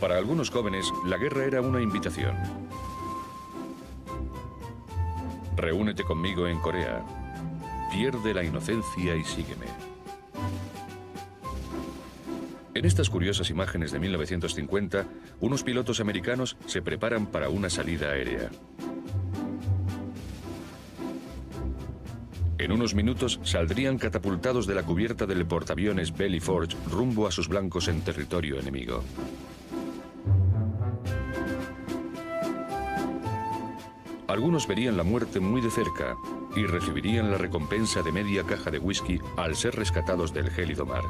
Para algunos jóvenes, la guerra era una invitación. Reúnete conmigo en Corea. Pierde la inocencia y sígueme. En estas curiosas imágenes de 1950, unos pilotos americanos se preparan para una salida aérea. En unos minutos saldrían catapultados de la cubierta del portaaviones Valley Forge rumbo a sus blancos en territorio enemigo. Algunos verían la muerte muy de cerca y recibirían la recompensa de media caja de whisky al ser rescatados del gélido mar.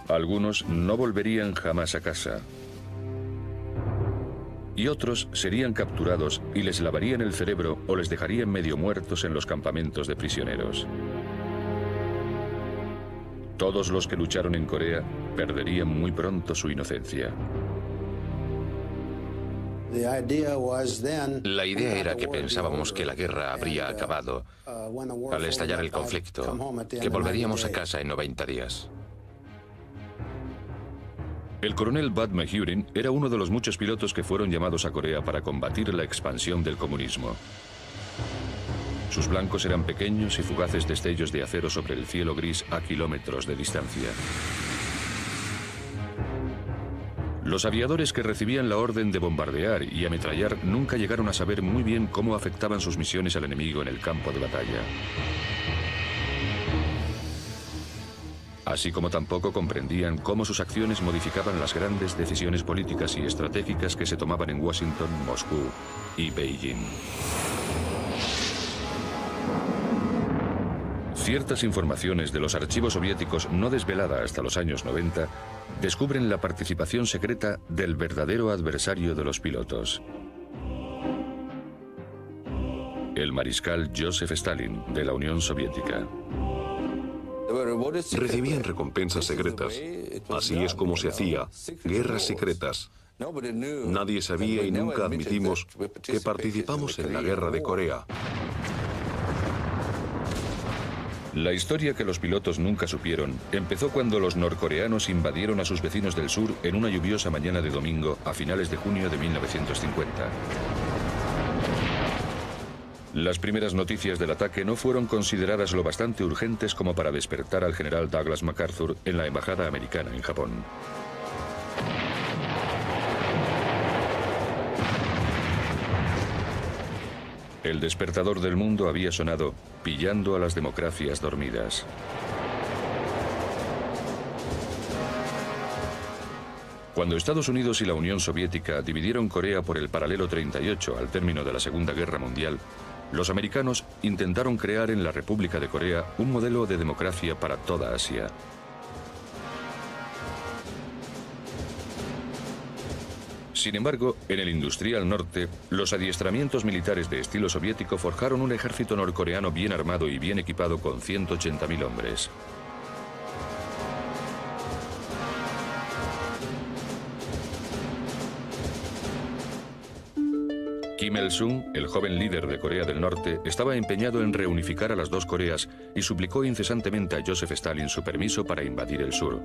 Algunos no volverían jamás a casa. Y otros serían capturados y les lavarían el cerebro o les dejarían medio muertos en los campamentos de prisioneros. Todos los que lucharon en Corea perderían muy pronto su inocencia. La idea era que pensábamos que la guerra habría acabado al estallar el conflicto, que volveríamos a casa en 90 días. El coronel Bud Mahurin era uno de los muchos pilotos que fueron llamados a Corea para combatir la expansión del comunismo. Sus blancos eran pequeños y fugaces destellos de acero sobre el cielo gris a kilómetros de distancia. Los aviadores que recibían la orden de bombardear y ametrallar nunca llegaron a saber muy bien cómo afectaban sus misiones al enemigo en el campo de batalla. Así como tampoco comprendían cómo sus acciones modificaban las grandes decisiones políticas y estratégicas que se tomaban en Washington, Moscú y Beijing. Ciertas informaciones de los archivos soviéticos no desvelada hasta los años 90 descubren la participación secreta del verdadero adversario de los pilotos. El mariscal Joseph Stalin de la Unión Soviética. Recibían recompensas secretas. Así es como se hacía. Guerras secretas. Nadie sabía y nunca admitimos que participamos en la guerra de Corea. La historia que los pilotos nunca supieron empezó cuando los norcoreanos invadieron a sus vecinos del sur en una lluviosa mañana de domingo a finales de junio de 1950. Las primeras noticias del ataque no fueron consideradas lo bastante urgentes como para despertar al general Douglas MacArthur en la embajada americana en Japón. El despertador del mundo había sonado, pillando a las democracias dormidas. Cuando Estados Unidos y la Unión Soviética dividieron Corea por el paralelo 38 al término de la Segunda Guerra Mundial, los americanos intentaron crear en la República de Corea un modelo de democracia para toda Asia. Sin embargo, en el industrial norte, los adiestramientos militares de estilo soviético forjaron un ejército norcoreano bien armado y bien equipado con 180.000 hombres. Kim Il-sung, el joven líder de Corea del Norte, estaba empeñado en reunificar a las dos Coreas y suplicó incesantemente a Joseph Stalin su permiso para invadir el sur.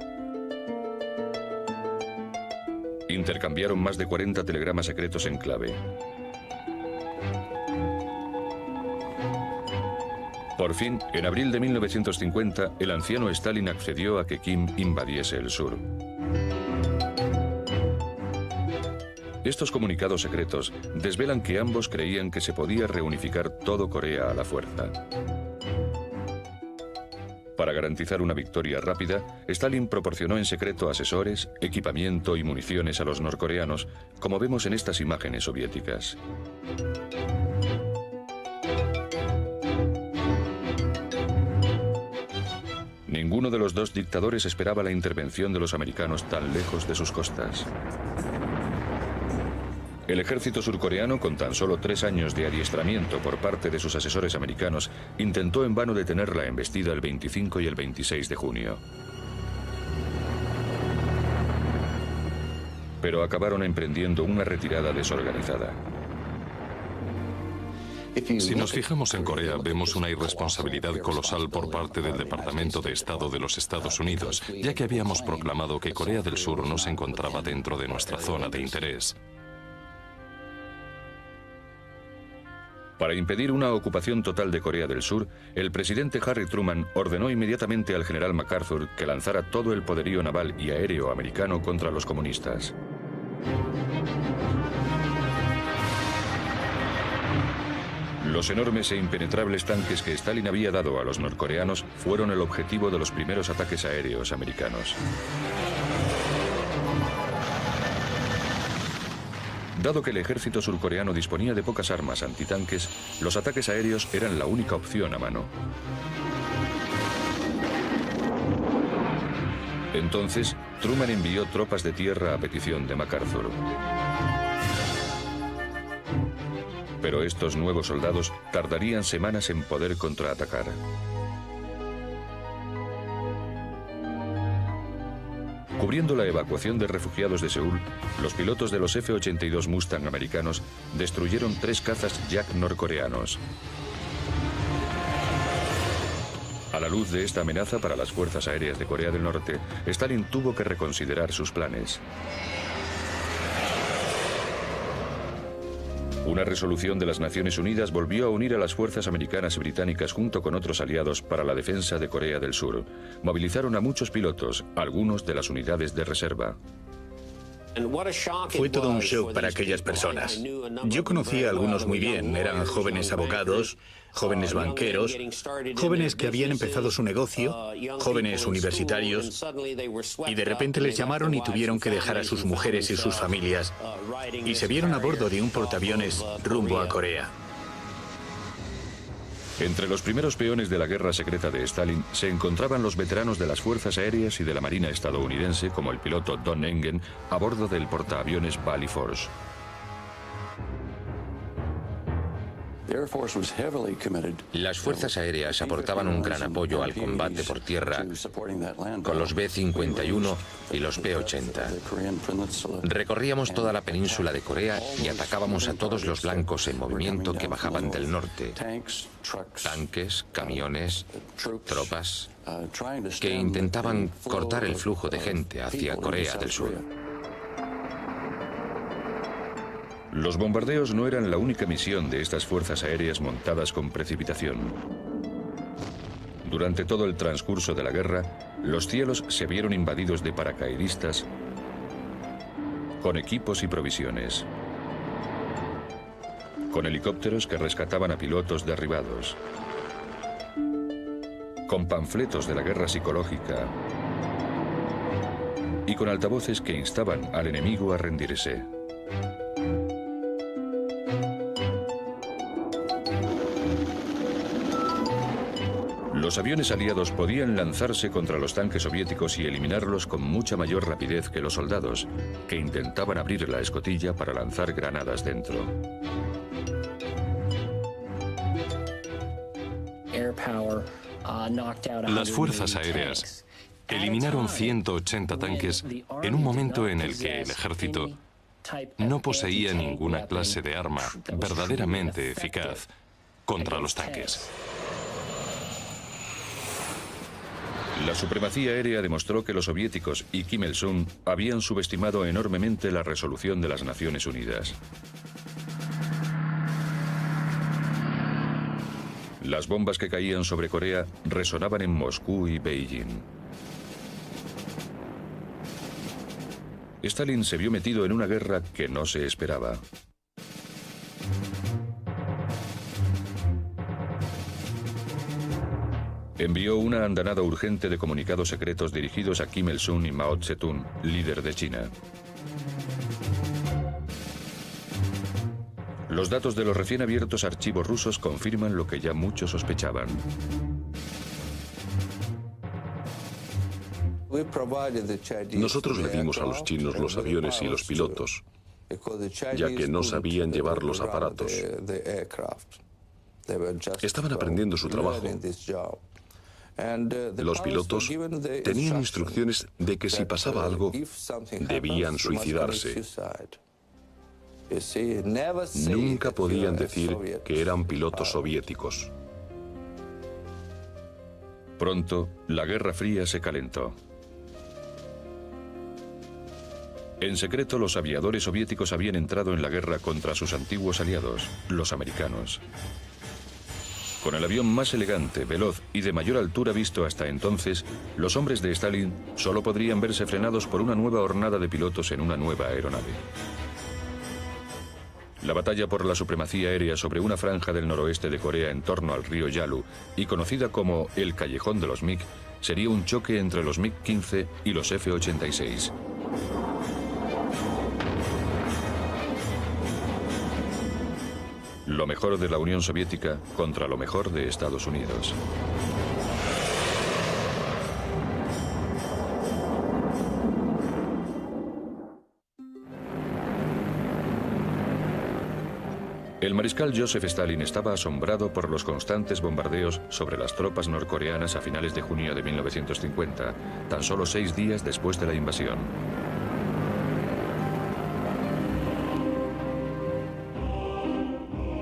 Intercambiaron más de 40 telegramas secretos en clave. Por fin, en abril de 1950, el anciano Stalin accedió a que Kim invadiese el sur. Estos comunicados secretos desvelan que ambos creían que se podía reunificar todo Corea a la fuerza. Para garantizar una victoria rápida, Stalin proporcionó en secreto asesores, equipamiento y municiones a los norcoreanos, como vemos en estas imágenes soviéticas. Ninguno de los dos dictadores esperaba la intervención de los americanos tan lejos de sus costas. El ejército surcoreano, con tan solo 3 años de adiestramiento por parte de sus asesores americanos, intentó en vano detener la embestida el 25 y el 26 de junio. Pero acabaron emprendiendo una retirada desorganizada. Si nos fijamos en Corea, vemos una irresponsabilidad colosal por parte del Departamento de Estado de los Estados Unidos, ya que habíamos proclamado que Corea del Sur no se encontraba dentro de nuestra zona de interés. Para impedir una ocupación total de Corea del Sur, el presidente Harry Truman ordenó inmediatamente al general MacArthur que lanzara todo el poderío naval y aéreo americano contra los comunistas. Los enormes e impenetrables tanques que Stalin había dado a los norcoreanos fueron el objetivo de los primeros ataques aéreos americanos. Dado que el ejército surcoreano disponía de pocas armas antitanques, los ataques aéreos eran la única opción a mano. Entonces, Truman envió tropas de tierra a petición de MacArthur. Pero estos nuevos soldados tardarían semanas en poder contraatacar. Cubriendo la evacuación de refugiados de Seúl, los pilotos de los F-82 Mustang americanos destruyeron 3 cazas Yak norcoreanos. A la luz de esta amenaza para las fuerzas aéreas de Corea del Norte, Stalin tuvo que reconsiderar sus planes. Una resolución de las Naciones Unidas volvió a unir a las fuerzas americanas y británicas junto con otros aliados para la defensa de Corea del Sur. Movilizaron a muchos pilotos, algunos de las unidades de reserva. Fue todo un shock para aquellas personas. Yo conocía a algunos muy bien, eran jóvenes abogados, jóvenes banqueros, jóvenes que habían empezado su negocio, jóvenes universitarios, y de repente les llamaron y tuvieron que dejar a sus mujeres y sus familias, y se vieron a bordo de un portaaviones rumbo a Corea. Entre los primeros peones de la guerra secreta de Stalin se encontraban los veteranos de las fuerzas aéreas y de la marina estadounidense, como el piloto Don Engen, a bordo del portaaviones Valley Force. Las fuerzas aéreas aportaban un gran apoyo al combate por tierra con los B-51 y los P-80. Recorríamos toda la península de Corea y atacábamos a todos los blancos en movimiento que bajaban del norte. Tanques, camiones, tropas, que intentaban cortar el flujo de gente hacia Corea del Sur. Los bombardeos no eran la única misión de estas fuerzas aéreas montadas con precipitación. Durante todo el transcurso de la guerra, los cielos se vieron invadidos de paracaidistas con equipos y provisiones, con helicópteros que rescataban a pilotos derribados, con panfletos de la guerra psicológica y con altavoces que instaban al enemigo a rendirse. Los aviones aliados podían lanzarse contra los tanques soviéticos y eliminarlos con mucha mayor rapidez que los soldados, que intentaban abrir la escotilla para lanzar granadas dentro. Las fuerzas aéreas eliminaron 180 tanques en un momento en el que el ejército no poseía ninguna clase de arma verdaderamente eficaz contra los tanques. La supremacía aérea demostró que los soviéticos y Kim Il-sung habían subestimado enormemente la resolución de las Naciones Unidas. Las bombas que caían sobre Corea resonaban en Moscú y Beijing. Stalin se vio metido en una guerra que no se esperaba. Envió una andanada urgente de comunicados secretos dirigidos a Kim Il-sung y Mao Zedong, líder de China. Los datos de los recién abiertos archivos rusos confirman lo que ya muchos sospechaban. Nosotros le dimos a los chinos los aviones y los pilotos, ya que no sabían llevar los aparatos. Estaban aprendiendo su trabajo. Los pilotos tenían instrucciones de que si pasaba algo, debían suicidarse. Nunca podían decir que eran pilotos soviéticos. Pronto, la Guerra Fría se calentó. En secreto, los aviadores soviéticos habían entrado en la guerra contra sus antiguos aliados, los americanos. Con el avión más elegante, veloz y de mayor altura visto hasta entonces, los hombres de Stalin solo podrían verse frenados por una nueva hornada de pilotos en una nueva aeronave. La batalla por la supremacía aérea sobre una franja del noroeste de Corea en torno al río Yalu, y conocida como el Callejón de los MiG, sería un choque entre los MiG-15 y los F-86. Lo mejor de la Unión Soviética contra lo mejor de Estados Unidos. El mariscal Joseph Stalin estaba asombrado por los constantes bombardeos sobre las tropas norcoreanas a finales de junio de 1950, tan solo 6 días después de la invasión.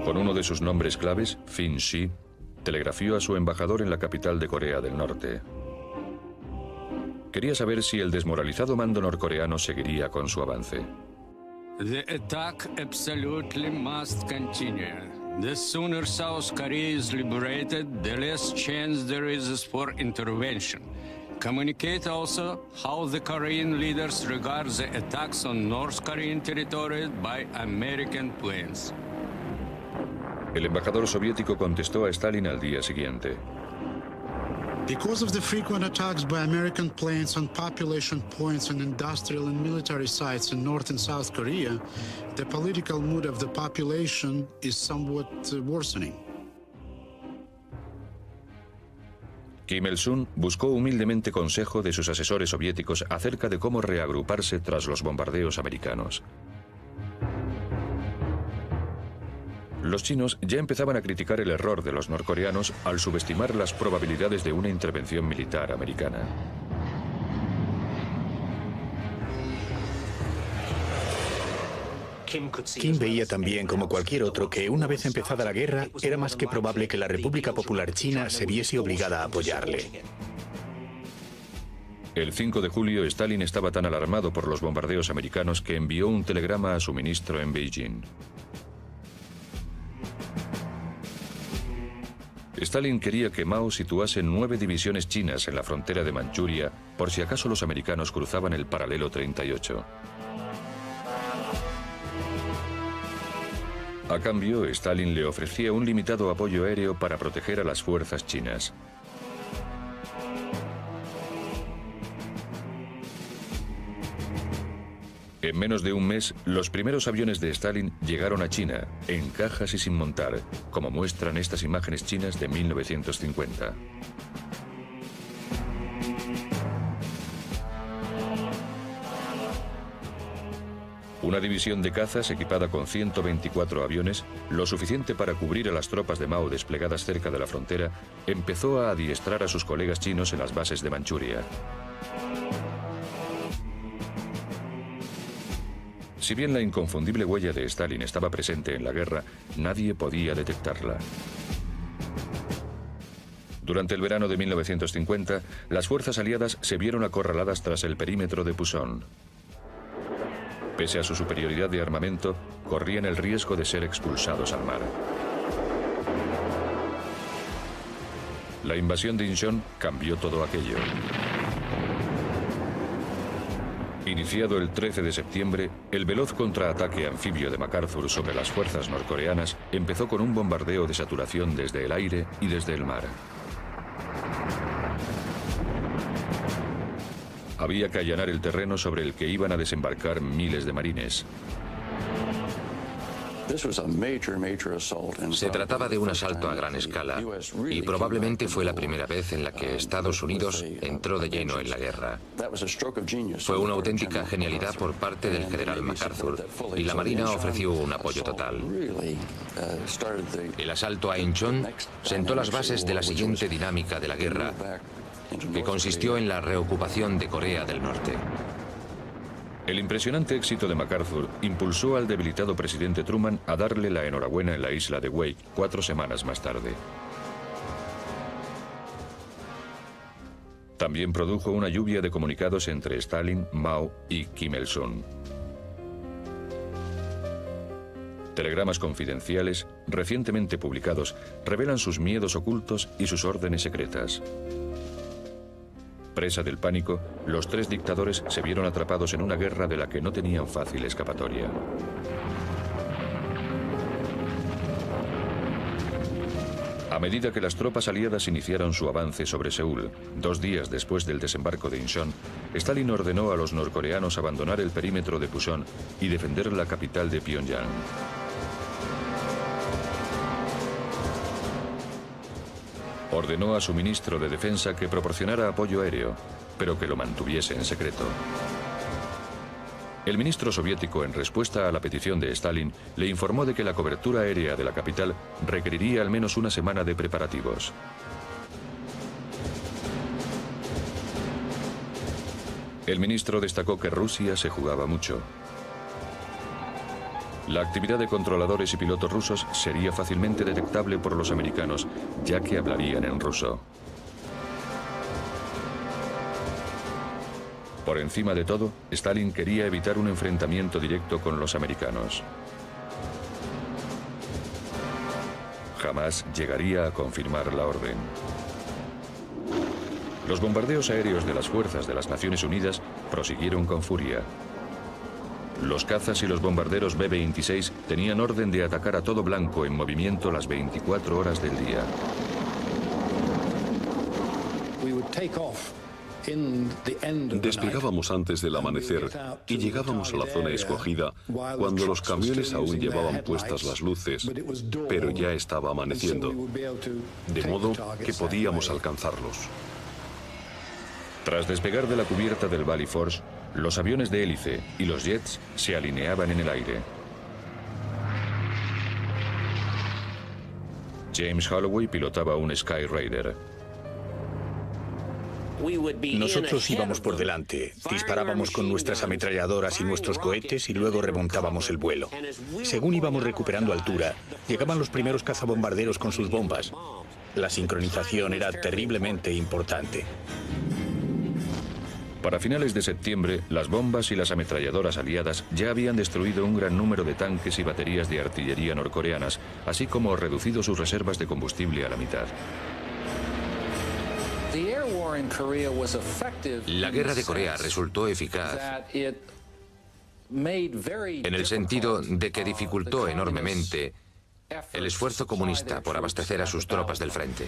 Con uno de sus nombres claves, Fin Shi, telegrafió a su embajador en la capital de Corea del Norte. Quería saber si el desmoralizado mando norcoreano seguiría con su avance. The attack absolutely must continue. The sooner South Korea is liberated, the less chance there is for intervention. Communicate also how the Korean leaders regard the attacks on North Korean territory by American planes. El embajador soviético contestó a Stalin al día siguiente. Because of the frequent attacks by American planes on population points and industrial and military sites in North and South Korea, the political mood of the population is somewhat worsening. Kim Il-sung buscó humildemente consejo de sus asesores soviéticos acerca de cómo reagruparse tras los bombardeos americanos. Los chinos ya empezaban a criticar el error de los norcoreanos al subestimar las probabilidades de una intervención militar americana. Kim veía también, como cualquier otro, que una vez empezada la guerra, era más que probable que la República Popular China se viese obligada a apoyarle. El 5 de julio, Stalin estaba tan alarmado por los bombardeos americanos que envió un telegrama a su ministro en Beijing. Stalin quería que Mao situase 9 divisiones chinas en la frontera de Manchuria por si acaso los americanos cruzaban el paralelo 38. A cambio, Stalin le ofrecía un limitado apoyo aéreo para proteger a las fuerzas chinas. En menos de un mes, los primeros aviones de Stalin llegaron a China, en cajas y sin montar, como muestran estas imágenes chinas de 1950. Una división de cazas equipada con 124 aviones, lo suficiente para cubrir a las tropas de Mao desplegadas cerca de la frontera, empezó a adiestrar a sus colegas chinos en las bases de Manchuria. Si bien la inconfundible huella de Stalin estaba presente en la guerra, nadie podía detectarla. Durante el verano de 1950, las fuerzas aliadas se vieron acorraladas tras el perímetro de Pusan. Pese a su superioridad de armamento, corrían el riesgo de ser expulsados al mar. La invasión de Incheon cambió todo aquello. Iniciado el 13 de septiembre, el veloz contraataque anfibio de MacArthur sobre las fuerzas norcoreanas empezó con un bombardeo de saturación desde el aire y desde el mar. Había que allanar el terreno sobre el que iban a desembarcar miles de marines. Se trataba de un asalto a gran escala y probablemente fue la primera vez en la que Estados Unidos entró de lleno en la guerra. Fue una auténtica genialidad por parte del general MacArthur y la Marina ofreció un apoyo total. El asalto a Incheon sentó las bases de la siguiente dinámica de la guerra, que consistió en la reocupación de Corea del Norte. El impresionante éxito de MacArthur impulsó al debilitado presidente Truman a darle la enhorabuena en la isla de Wake 4 semanas más tarde. También produjo una lluvia de comunicados entre Stalin, Mao y Kim Il-sung. Telegramas confidenciales, recientemente publicados, revelan sus miedos ocultos y sus órdenes secretas. Presa del pánico, los tres dictadores se vieron atrapados en una guerra de la que no tenían fácil escapatoria. A medida que las tropas aliadas iniciaron su avance sobre Seúl, 2 días después del desembarco de Incheon, Stalin ordenó a los norcoreanos abandonar el perímetro de Pusan y defender la capital de Pyongyang. Ordenó a su ministro de Defensa que proporcionara apoyo aéreo, pero que lo mantuviese en secreto. El ministro soviético, en respuesta a la petición de Stalin, le informó de que la cobertura aérea de la capital requeriría al menos una semana de preparativos. El ministro destacó que Rusia se jugaba mucho. La actividad de controladores y pilotos rusos sería fácilmente detectable por los americanos, ya que hablarían en ruso. Por encima de todo, Stalin quería evitar un enfrentamiento directo con los americanos. Jamás llegaría a confirmar la orden. Los bombardeos aéreos de las fuerzas de las Naciones Unidas prosiguieron con furia. Los cazas y los bombarderos B-26 tenían orden de atacar a todo blanco en movimiento las 24 horas del día. Despegábamos antes del amanecer y llegábamos a la zona escogida cuando los camiones aún llevaban puestas las luces, pero ya estaba amaneciendo, de modo que podíamos alcanzarlos. Tras despegar de la cubierta del Valley Forge, los aviones de hélice y los jets se alineaban en el aire. James Holloway pilotaba un Sky Raider. Nosotros íbamos por delante, disparábamos con nuestras ametralladoras y nuestros cohetes y luego remontábamos el vuelo. Según íbamos recuperando altura, llegaban los primeros cazabombarderos con sus bombas. La sincronización era terriblemente importante. Para finales de septiembre, las bombas y las ametralladoras aliadas ya habían destruido un gran número de tanques y baterías de artillería norcoreanas, así como reducido sus reservas de combustible a la mitad. La guerra de Corea resultó eficaz en el sentido de que dificultó enormemente el esfuerzo comunista por abastecer a sus tropas del frente.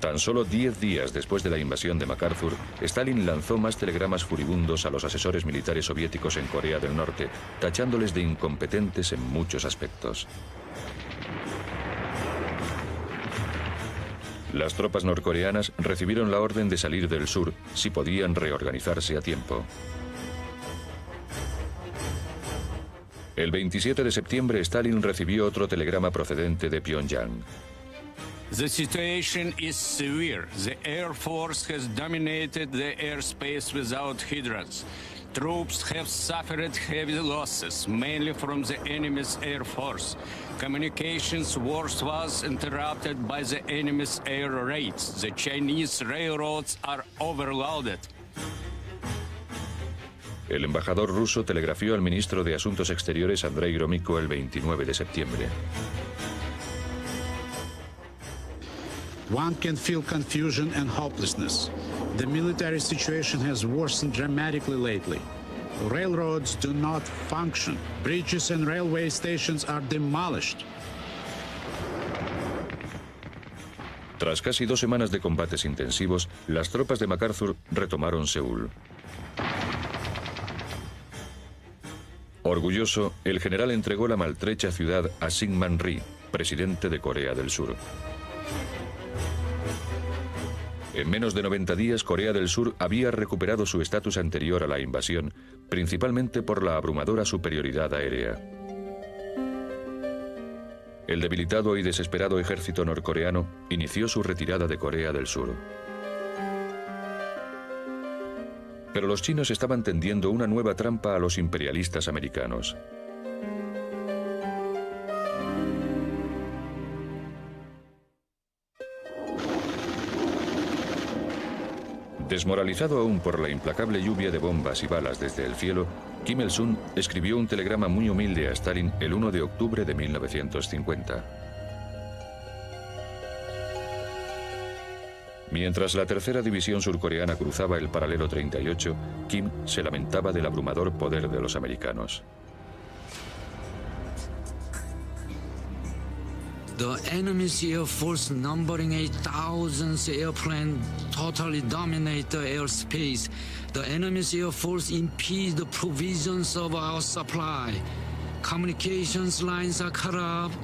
Tan solo 10 días después de la invasión de MacArthur, Stalin lanzó más telegramas furibundos a los asesores militares soviéticos en Corea del Norte, tachándoles de incompetentes en muchos aspectos. Las tropas norcoreanas recibieron la orden de salir del sur si podían reorganizarse a tiempo. El 27 de septiembre, Stalin recibió otro telegrama procedente de Pyongyang. The situation is severe. The Air Force has dominated the airspace without hindrance. Troops have suffered heavy losses, mainly from the enemy's air force. Communications was interrupted by the enemy's air raids. The Chinese railroads are overloaded. El embajador ruso telegrafió al ministro de Asuntos Exteriores, Andrei Gromyko, el 29 de septiembre. One can feel confusion and hopelessness. The military situation has worsened dramatically lately. Railroads do not function. Bridges and railway stations are demolished. Tras casi 2 semanas de combates intensivos, las tropas de MacArthur retomaron Seúl. Orgulloso, el general entregó la maltrecha ciudad a Syngman Rhee, presidente de Corea del Sur. En menos de 90 días, Corea del Sur había recuperado su estatus anterior a la invasión, principalmente por la abrumadora superioridad aérea. El debilitado y desesperado ejército norcoreano inició su retirada de Corea del Sur. Pero los chinos estaban tendiendo una nueva trampa a los imperialistas americanos. Desmoralizado aún por la implacable lluvia de bombas y balas desde el cielo, Kim Il-sung escribió un telegrama muy humilde a Stalin el 1 de octubre de 1950. Mientras la tercera división surcoreana cruzaba el paralelo 38, Kim se lamentaba del abrumador poder de los americanos. The enemy's air force numbering 8,000 airplanes totally dominate the airspace. The enemy's air force impede the provisions of our supply. Communications lines are cut off.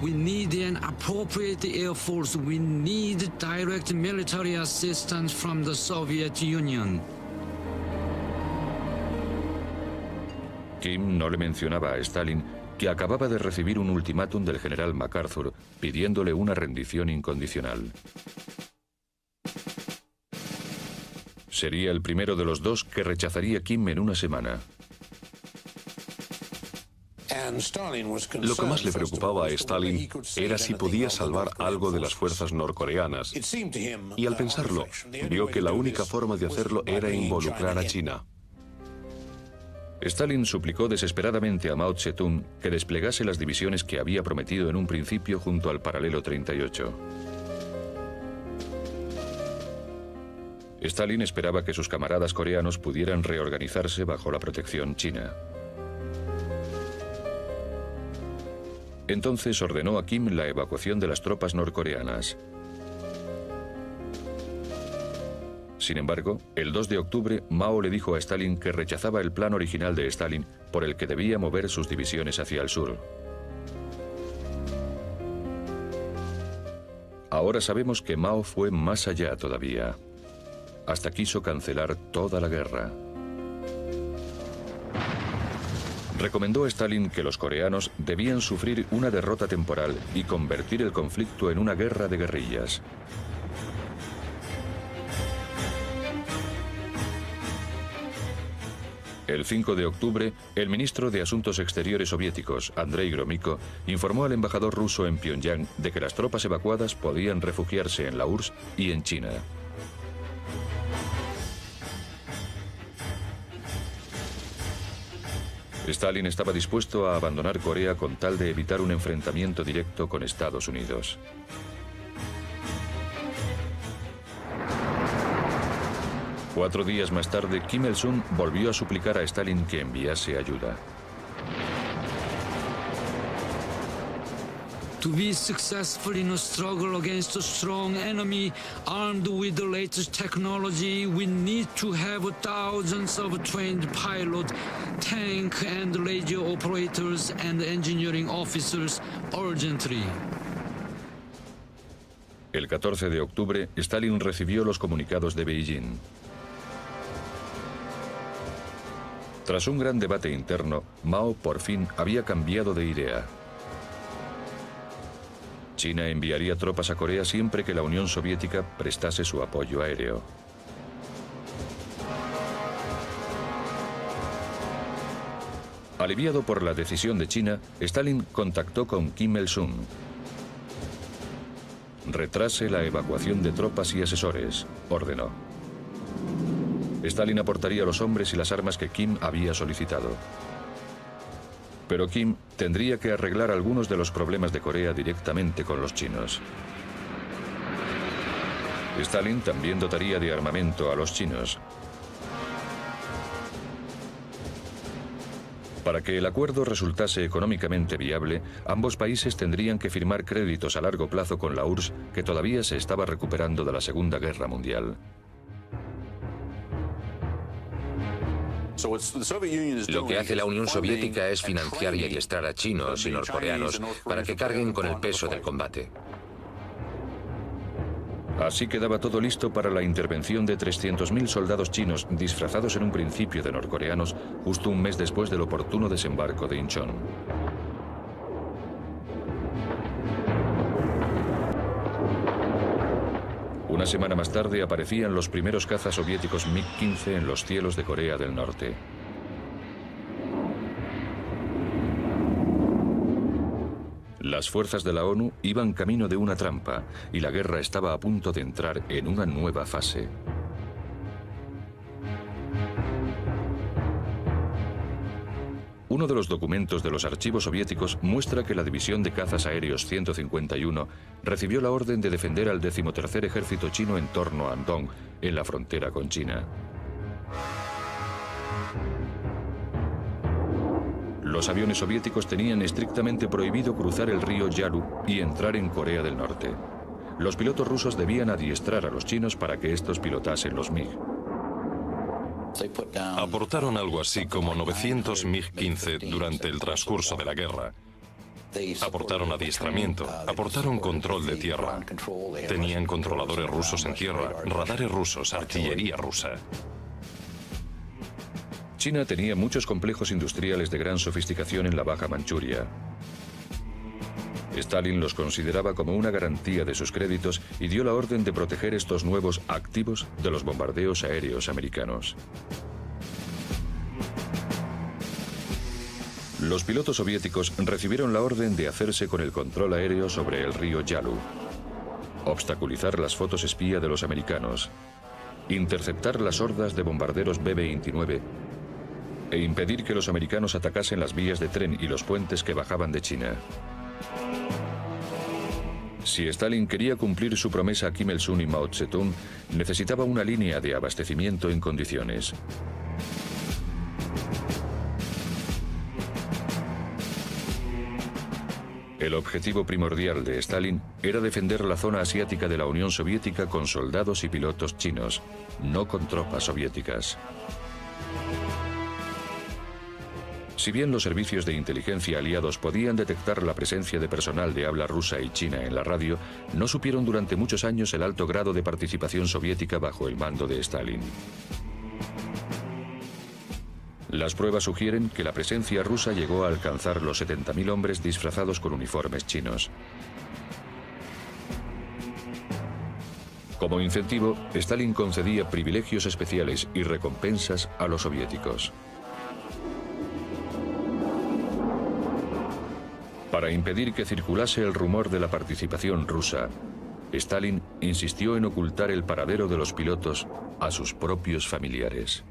We need an appropriate air force. We need direct military assistance from the Soviet Union. Kim no le mencionaba a Stalin que acababa de recibir un ultimátum del general MacArthur pidiéndole una rendición incondicional. Sería el primero de los dos que rechazaría Kim en una semana. Lo que más le preocupaba a Stalin era si podía salvar algo de las fuerzas norcoreanas. Y al pensarlo, vio que la única forma de hacerlo era involucrar a China. Stalin suplicó desesperadamente a Mao Zedong que desplegase las divisiones que había prometido en un principio junto al paralelo 38. Stalin esperaba que sus camaradas coreanos pudieran reorganizarse bajo la protección china. Entonces ordenó a Kim la evacuación de las tropas norcoreanas. Sin embargo, el 2 de octubre, Mao le dijo a Stalin que rechazaba el plan original de Stalin por el que debía mover sus divisiones hacia el sur. Ahora sabemos que Mao fue más allá todavía. Hasta quiso cancelar toda la guerra. Recomendó a Stalin que los coreanos debían sufrir una derrota temporal y convertir el conflicto en una guerra de guerrillas. El 5 de octubre, el ministro de Asuntos Exteriores soviéticos, Andrei Gromyko, informó al embajador ruso en Pyongyang de que las tropas evacuadas podían refugiarse en la URSS y en China. Stalin estaba dispuesto a abandonar Corea con tal de evitar un enfrentamiento directo con Estados Unidos. Cuatro días más tarde, Kim Il-sung volvió a suplicar a Stalin que enviase ayuda. To be successful in a struggle against a strong enemy armed with the latest technology, we need to have thousands of trained pilots, tank and radio operators, and engineering officers urgently. El 14 de octubre, Stalin recibió los comunicados de Beijing. Tras un gran debate interno, Mao por fin había cambiado de idea. China enviaría tropas a Corea siempre que la Unión Soviética prestase su apoyo aéreo. Aliviado por la decisión de China, Stalin contactó con Kim Il-sung. Retrase la evacuación de tropas y asesores, ordenó. Stalin aportaría los hombres y las armas que Kim había solicitado. Pero Kim tendría que arreglar algunos de los problemas de Corea directamente con los chinos. Stalin también dotaría de armamento a los chinos. Para que el acuerdo resultase económicamente viable, ambos países tendrían que firmar créditos a largo plazo con la URSS, que todavía se estaba recuperando de la Segunda Guerra Mundial. Lo que hace la Unión Soviética es financiar y adiestrar a chinos y norcoreanos para que carguen con el peso del combate. Así quedaba todo listo para la intervención de 300.000 soldados chinos disfrazados en un principio de norcoreanos, justo un mes después del oportuno desembarco de Incheon. Una semana más tarde aparecían los primeros cazas soviéticos MiG-15 en los cielos de Corea del Norte. Las fuerzas de la ONU iban camino de una trampa y la guerra estaba a punto de entrar en una nueva fase. Uno de los documentos de los archivos soviéticos muestra que la división de cazas aéreos 151 recibió la orden de defender al 13º ejército chino en torno a Andong, en la frontera con China. Los aviones soviéticos tenían estrictamente prohibido cruzar el río Yalu y entrar en Corea del Norte. Los pilotos rusos debían adiestrar a los chinos para que estos pilotasen los MiG. Aportaron algo así como 900 MiG-15 durante el transcurso de la guerra. Aportaron adiestramiento, aportaron control de tierra. Tenían controladores rusos en tierra, radares rusos, artillería rusa. China tenía muchos complejos industriales de gran sofisticación en la Baja Manchuria. Stalin los consideraba como una garantía de sus créditos y dio la orden de proteger estos nuevos activos de los bombardeos aéreos americanos. Los pilotos soviéticos recibieron la orden de hacerse con el control aéreo sobre el río Yalu, obstaculizar las fotos espía de los americanos, interceptar las hordas de bombarderos B-29 e impedir que los americanos atacasen las vías de tren y los puentes que bajaban de China. Si Stalin quería cumplir su promesa a Kim Il-sung y Mao Zedong, necesitaba una línea de abastecimiento en condiciones. El objetivo primordial de Stalin era defender la zona asiática de la Unión Soviética con soldados y pilotos chinos, no con tropas soviéticas. Si bien los servicios de inteligencia aliados podían detectar la presencia de personal de habla rusa y china en la radio, no supieron durante muchos años el alto grado de participación soviética bajo el mando de Stalin. Las pruebas sugieren que la presencia rusa llegó a alcanzar los 70.000 hombres disfrazados con uniformes chinos. Como incentivo, Stalin concedía privilegios especiales y recompensas a los soviéticos. Para impedir que circulase el rumor de la participación rusa, Stalin insistió en ocultar el paradero de los pilotos a sus propios familiares.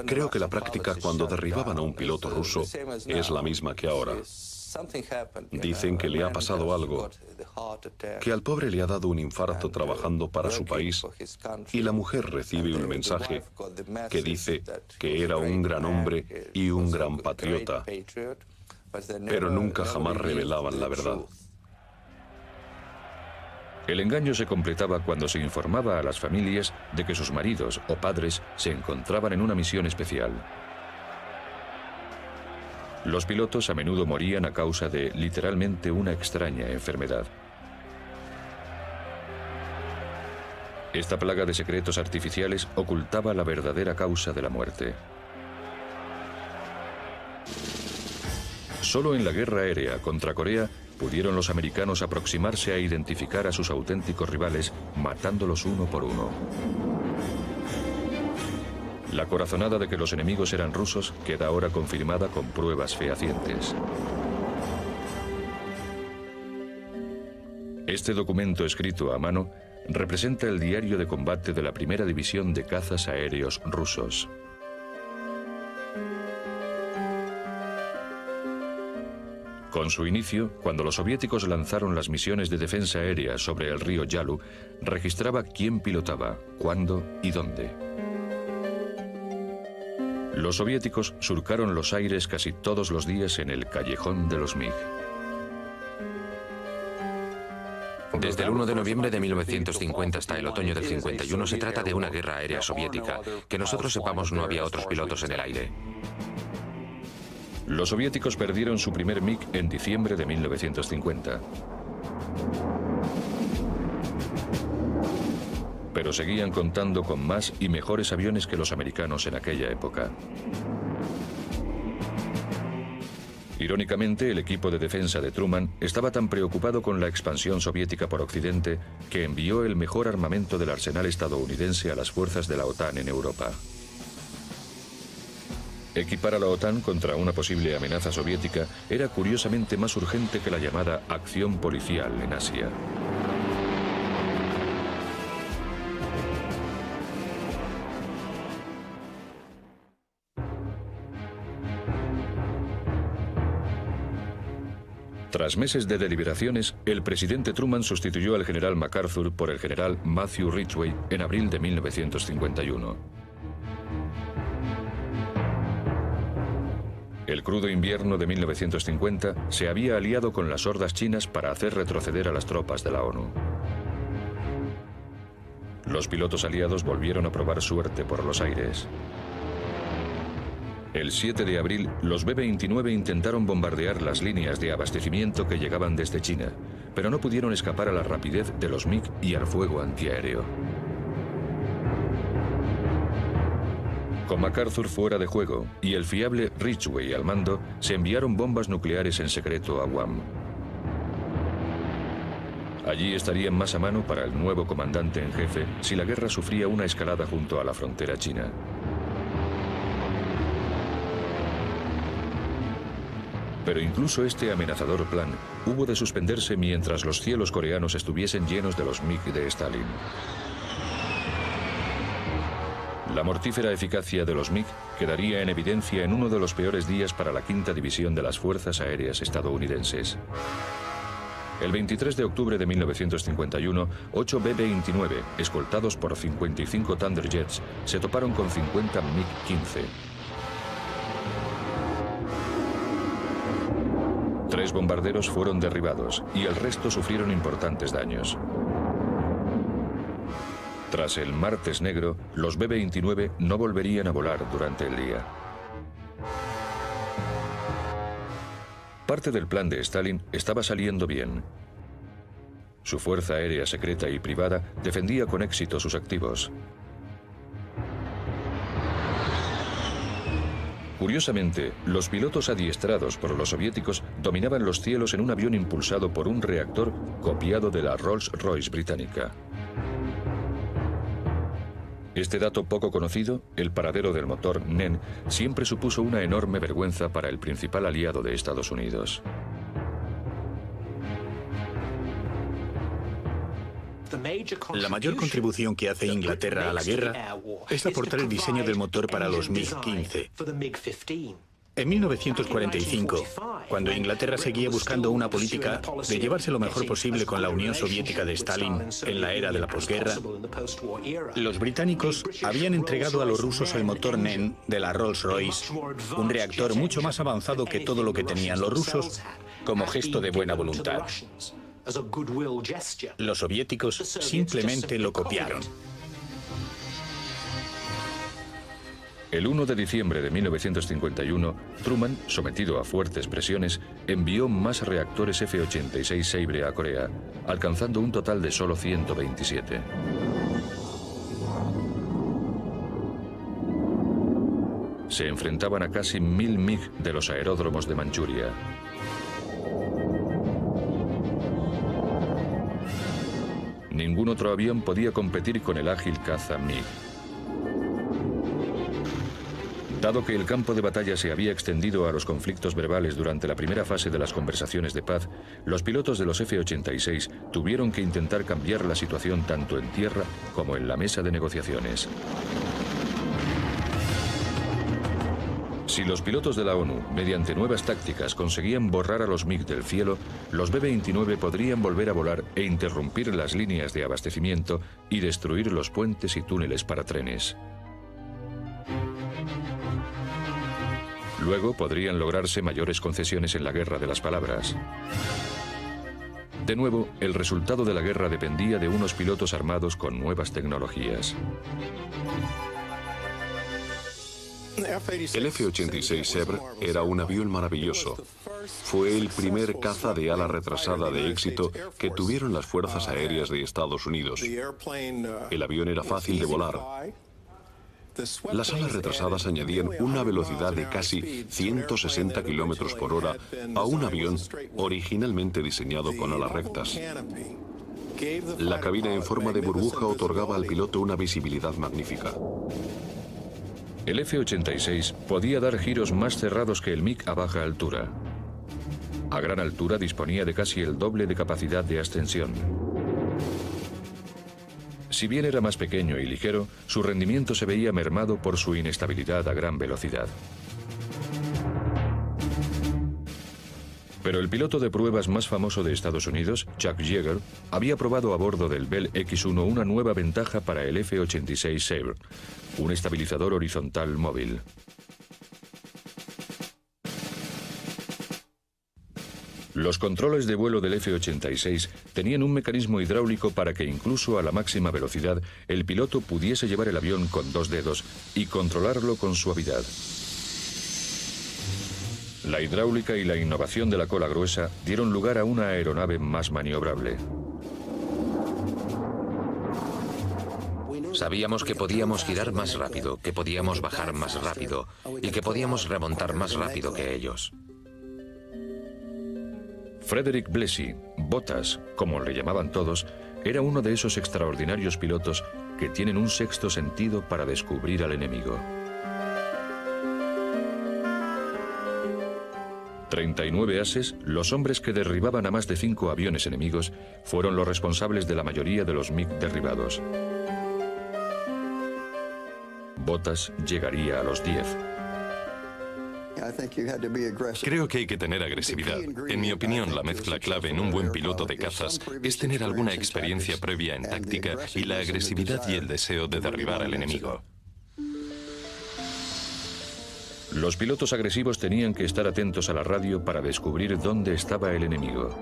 Creo que la práctica cuando derribaban a un piloto ruso es la misma que ahora. Dicen que le ha pasado algo, que al pobre le ha dado un infarto trabajando para su país y la mujer recibe un mensaje que dice que era un gran hombre y un gran patriota, pero nunca jamás revelaban la verdad. El engaño se completaba cuando se informaba a las familias de que sus maridos o padres se encontraban en una misión especial. Los pilotos a menudo morían a causa de, literalmente, una extraña enfermedad. Esta plaga de secretos artificiales ocultaba la verdadera causa de la muerte. Solo en la guerra aérea contra Corea pudieron los americanos aproximarse a identificar a sus auténticos rivales, matándolos uno por uno. La corazonada de que los enemigos eran rusos queda ahora confirmada con pruebas fehacientes. Este documento escrito a mano representa el diario de combate de la primera división de cazas aéreos rusos. Con su inicio, cuando los soviéticos lanzaron las misiones de defensa aérea sobre el río Yalu, registraba quién pilotaba, cuándo y dónde. Los soviéticos surcaron los aires casi todos los días en el callejón de los MiG. Desde el 1 de noviembre de 1950 hasta el otoño del 51 se trata de una guerra aérea soviética. Que nosotros sepamos, no había otros pilotos en el aire. Los soviéticos perdieron su primer MiG en diciembre de 1950. Pero seguían contando con más y mejores aviones que los americanos en aquella época. Irónicamente, el equipo de defensa de Truman estaba tan preocupado con la expansión soviética por Occidente que envió el mejor armamento del arsenal estadounidense a las fuerzas de la OTAN en Europa. Equipar a la OTAN contra una posible amenaza soviética era curiosamente más urgente que la llamada acción policial en Asia. Tras meses de deliberaciones, el presidente Truman sustituyó al general MacArthur por el general Matthew Ridgway en abril de 1951. El crudo invierno de 1950 se había aliado con las hordas chinas para hacer retroceder a las tropas de la ONU. Los pilotos aliados volvieron a probar suerte por los aires. El 7 de abril, los B-29 intentaron bombardear las líneas de abastecimiento que llegaban desde China, pero no pudieron escapar a la rapidez de los MiG y al fuego antiaéreo. Con MacArthur fuera de juego y el fiable Ridgway al mando, se enviaron bombas nucleares en secreto a Guam. Allí estarían más a mano para el nuevo comandante en jefe si la guerra sufría una escalada junto a la frontera china. Pero incluso este amenazador plan hubo de suspenderse mientras los cielos coreanos estuviesen llenos de los MiG de Stalin. La mortífera eficacia de los MiG quedaría en evidencia en uno de los peores días para la Quinta División de las Fuerzas Aéreas estadounidenses. El 23 de octubre de 1951, 8 B-29, escoltados por 55 Thunderjets, se toparon con 50 MiG-15. 3 bombarderos fueron derribados y el resto sufrieron importantes daños. Tras el Martes Negro, los B-29 no volverían a volar durante el día. Parte del plan de Stalin estaba saliendo bien. Su fuerza aérea secreta y privada defendía con éxito sus activos. Curiosamente, los pilotos adiestrados por los soviéticos dominaban los cielos en un avión impulsado por un reactor copiado de la Rolls-Royce británica. Este dato poco conocido, el paradero del motor NEN, siempre supuso una enorme vergüenza para el principal aliado de Estados Unidos. La mayor contribución que hace Inglaterra a la guerra es aportar el diseño del motor para los MiG-15. En 1945, cuando Inglaterra seguía buscando una política de llevarse lo mejor posible con la Unión Soviética de Stalin en la era de la posguerra, los británicos habían entregado a los rusos el motor NEN de la Rolls-Royce, un reactor mucho más avanzado que todo lo que tenían los rusos, como gesto de buena voluntad. Los soviéticos simplemente lo copiaron. El 1 de diciembre de 1951, Truman, sometido a fuertes presiones, envió más reactores F-86 Sabre a Corea, alcanzando un total de solo 127. Se enfrentaban a casi 1000 MiG de los aeródromos de Manchuria. Ningún otro avión podía competir con el ágil caza MiG. Dado que el campo de batalla se había extendido a los conflictos verbales durante la primera fase de las conversaciones de paz, los pilotos de los F-86 tuvieron que intentar cambiar la situación tanto en tierra como en la mesa de negociaciones. Si los pilotos de la ONU, mediante nuevas tácticas, conseguían borrar a los MiG del cielo, los B-29 podrían volver a volar e interrumpir las líneas de abastecimiento y destruir los puentes y túneles para trenes. Luego podrían lograrse mayores concesiones en la guerra de las palabras. De nuevo, el resultado de la guerra dependía de unos pilotos armados con nuevas tecnologías. El F-86 Sebre era un avión maravilloso. Fue el primer caza de ala retrasada de éxito que tuvieron las Fuerzas Aéreas de Estados Unidos. El avión era fácil de volar. Las alas retrasadas añadían una velocidad de casi 160 kilómetros por hora a un avión originalmente diseñado con alas rectas. La cabina en forma de burbuja otorgaba al piloto una visibilidad magnífica. El F-86 podía dar giros más cerrados que el MiG a baja altura. A gran altura disponía de casi el doble de capacidad de ascensión. Si bien era más pequeño y ligero, su rendimiento se veía mermado por su inestabilidad a gran velocidad. Pero el piloto de pruebas más famoso de Estados Unidos, Chuck Yeager, había probado a bordo del Bell X-1 una nueva ventaja para el F-86 Sabre, un estabilizador horizontal móvil. Los controles de vuelo del F-86 tenían un mecanismo hidráulico para que incluso a la máxima velocidad el piloto pudiese llevar el avión con 2 dedos y controlarlo con suavidad. La hidráulica y la innovación de la cola gruesa dieron lugar a una aeronave más maniobrable. Sabíamos que podíamos girar más rápido, que podíamos bajar más rápido y que podíamos remontar más rápido que ellos. Frederick Blasey, Botas, como le llamaban todos, era uno de esos extraordinarios pilotos que tienen un sexto sentido para descubrir al enemigo. 39 ases, los hombres que derribaban a más de 5 aviones enemigos, fueron los responsables de la mayoría de los MiG derribados. Botas llegaría a los 10. Creo que hay que tener agresividad. En mi opinión, la mezcla clave en un buen piloto de cazas es tener alguna experiencia previa en táctica y la agresividad y el deseo de derribar al enemigo. Los pilotos agresivos tenían que estar atentos a la radio para descubrir dónde estaba el enemigo.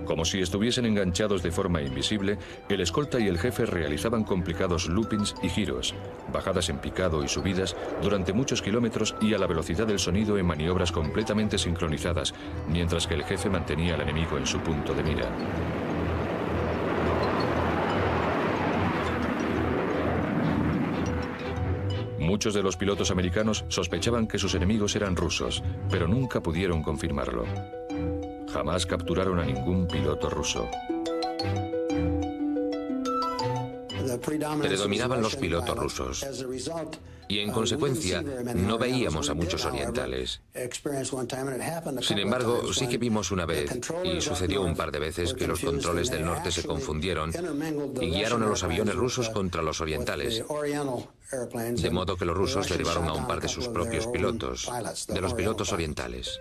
Como si estuviesen enganchados de forma invisible, el escolta y el jefe realizaban complicados loopings y giros, bajadas en picado y subidas durante muchos kilómetros y a la velocidad del sonido en maniobras completamente sincronizadas, mientras que el jefe mantenía al enemigo en su punto de mira. Muchos de los pilotos americanos sospechaban que sus enemigos eran rusos, pero nunca pudieron confirmarlo. Jamás capturaron a ningún piloto ruso. Predominaban los pilotos rusos y en consecuencia no veíamos a muchos orientales. Sin embargo, sí que vimos una vez, y sucedió un par de veces, que los controles del norte se confundieron y guiaron a los aviones rusos contra los orientales, de modo que los rusos derribaron a un par de sus propios pilotos, de los pilotos orientales.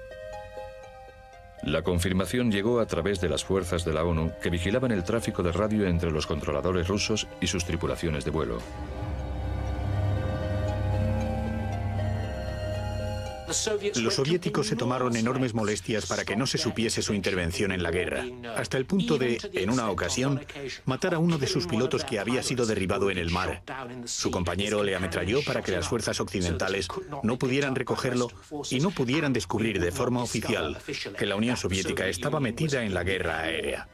La confirmación llegó a través de las fuerzas de la ONU que vigilaban el tráfico de radio entre los controladores rusos y sus tripulaciones de vuelo. Los soviéticos se tomaron enormes molestias para que no se supiese su intervención en la guerra, hasta el punto de, en una ocasión, matar a uno de sus pilotos que había sido derribado en el mar. Su compañero le ametralló para que las fuerzas occidentales no pudieran recogerlo y no pudieran descubrir de forma oficial que la Unión Soviética estaba metida en la guerra aérea.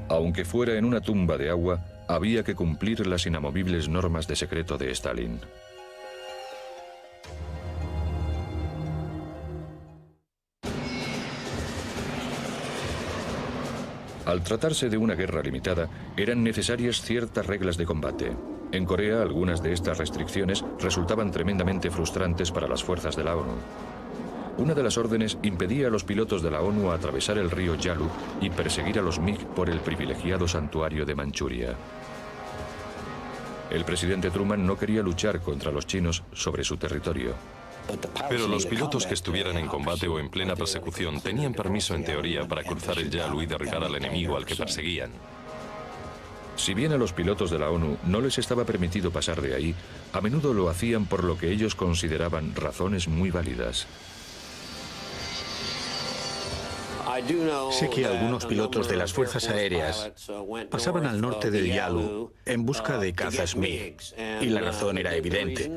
Aunque fuera en una tumba de agua, había que cumplir las inamovibles normas de secreto de Stalin. Al tratarse de una guerra limitada, eran necesarias ciertas reglas de combate. En Corea, algunas de estas restricciones resultaban tremendamente frustrantes para las fuerzas de la ONU. Una de las órdenes impedía a los pilotos de la ONU atravesar el río Yalu y perseguir a los MiG por el privilegiado santuario de Manchuria. El presidente Truman no quería luchar contra los chinos sobre su territorio. Pero los pilotos que estuvieran en combate o en plena persecución tenían permiso en teoría para cruzar el Yalu y derribar al enemigo al que perseguían. Si bien a los pilotos de la ONU no les estaba permitido pasar de ahí, a menudo lo hacían por lo que ellos consideraban razones muy válidas. Sé que algunos pilotos de las fuerzas aéreas pasaban al norte de Yalu en busca de cazas MiG, y la razón era evidente.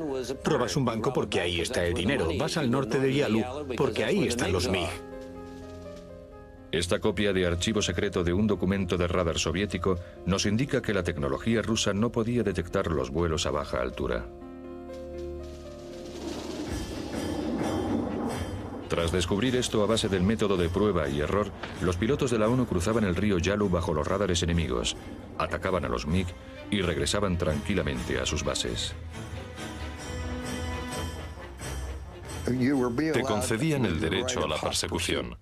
Robas un banco porque ahí está el dinero, vas al norte de Yalu porque ahí están los MiG. Esta copia de archivo secreto de un documento de radar soviético nos indica que la tecnología rusa no podía detectar los vuelos a baja altura. Tras descubrir esto a base del método de prueba y error, los pilotos de la ONU cruzaban el río Yalu bajo los radares enemigos, atacaban a los MiG y regresaban tranquilamente a sus bases. Te concedían el derecho a la persecución.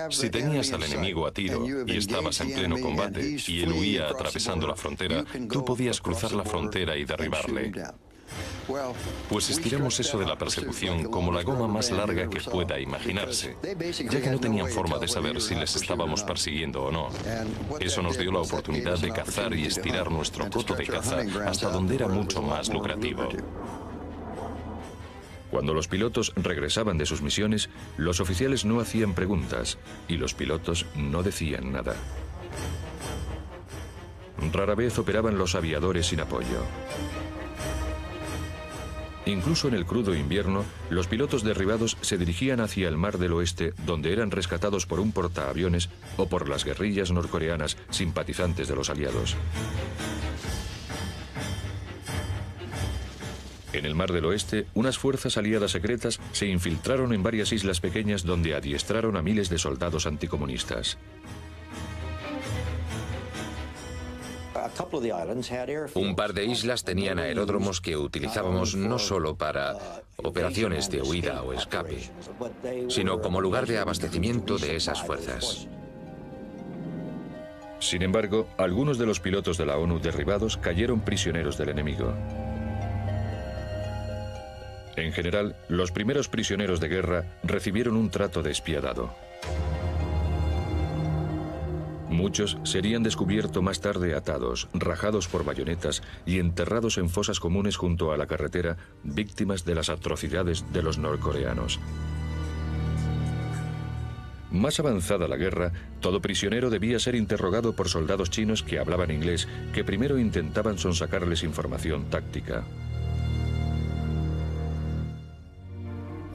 Si tenías al enemigo a tiro y estabas en pleno combate y él huía atravesando la frontera, tú podías cruzar la frontera y derribarle. Pues estiramos eso de la persecución como la goma más larga que pueda imaginarse, ya que no tenían forma de saber si les estábamos persiguiendo o no. Eso nos dio la oportunidad de cazar y estirar nuestro coto de caza hasta donde era mucho más lucrativo. Cuando los pilotos regresaban de sus misiones, los oficiales no hacían preguntas y los pilotos no decían nada. Rara vez operaban los aviadores sin apoyo. Incluso en el crudo invierno, los pilotos derribados se dirigían hacia el Mar del Oeste, donde eran rescatados por un portaaviones o por las guerrillas norcoreanas simpatizantes de los aliados. En el Mar del Oeste, unas fuerzas aliadas secretas se infiltraron en varias islas pequeñas donde adiestraron a miles de soldados anticomunistas. Un par de islas tenían aeródromos que utilizábamos no solo para operaciones de huida o escape, sino como lugar de abastecimiento de esas fuerzas. Sin embargo, algunos de los pilotos de la ONU derribados cayeron prisioneros del enemigo. En general, los primeros prisioneros de guerra recibieron un trato despiadado. Muchos serían descubiertos más tarde atados, rajados por bayonetas y enterrados en fosas comunes junto a la carretera, víctimas de las atrocidades de los norcoreanos. Más avanzada la guerra, todo prisionero debía ser interrogado por soldados chinos que hablaban inglés, que primero intentaban sonsacarles información táctica.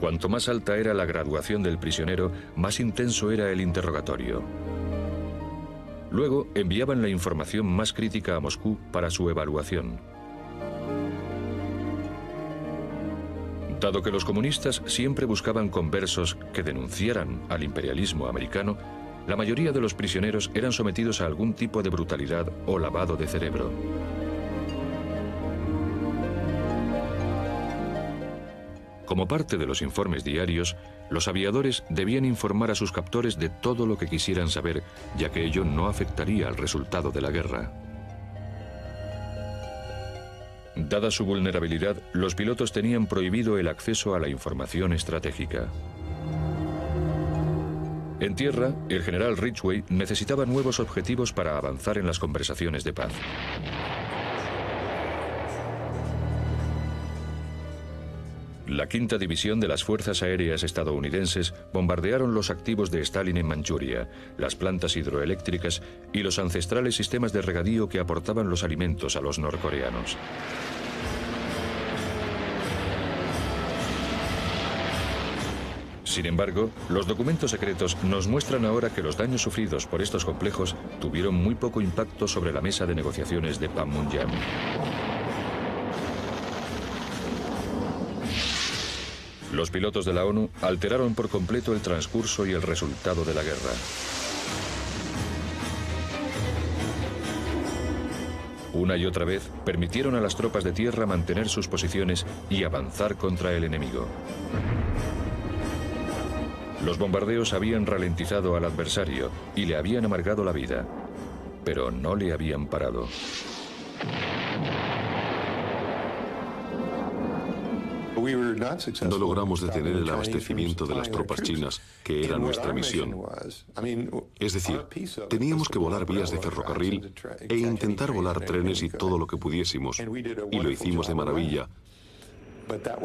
Cuanto más alta era la graduación del prisionero, más intenso era el interrogatorio. Luego enviaban la información más crítica a Moscú para su evaluación. Dado que los comunistas siempre buscaban conversos que denunciaran al imperialismo americano, la mayoría de los prisioneros eran sometidos a algún tipo de brutalidad o lavado de cerebro. Como parte de los informes diarios, los aviadores debían informar a sus captores de todo lo que quisieran saber, ya que ello no afectaría al resultado de la guerra. Dada su vulnerabilidad, los pilotos tenían prohibido el acceso a la información estratégica. En tierra, el general Ridgway necesitaba nuevos objetivos para avanzar en las conversaciones de paz. La quinta división de las Fuerzas Aéreas estadounidenses bombardearon los activos de Stalin en Manchuria, las plantas hidroeléctricas y los ancestrales sistemas de regadío que aportaban los alimentos a los norcoreanos. Sin embargo, los documentos secretos nos muestran ahora que los daños sufridos por estos complejos tuvieron muy poco impacto sobre la mesa de negociaciones de Panmunjom. Los pilotos de la ONU alteraron por completo el transcurso y el resultado de la guerra. Una y otra vez permitieron a las tropas de tierra mantener sus posiciones y avanzar contra el enemigo. Los bombardeos habían ralentizado al adversario y le habían amargado la vida, pero no le habían parado. No logramos detener el abastecimiento de las tropas chinas, que era nuestra misión. Es decir, teníamos que volar vías de ferrocarril e intentar volar trenes y todo lo que pudiésemos. Y lo hicimos de maravilla,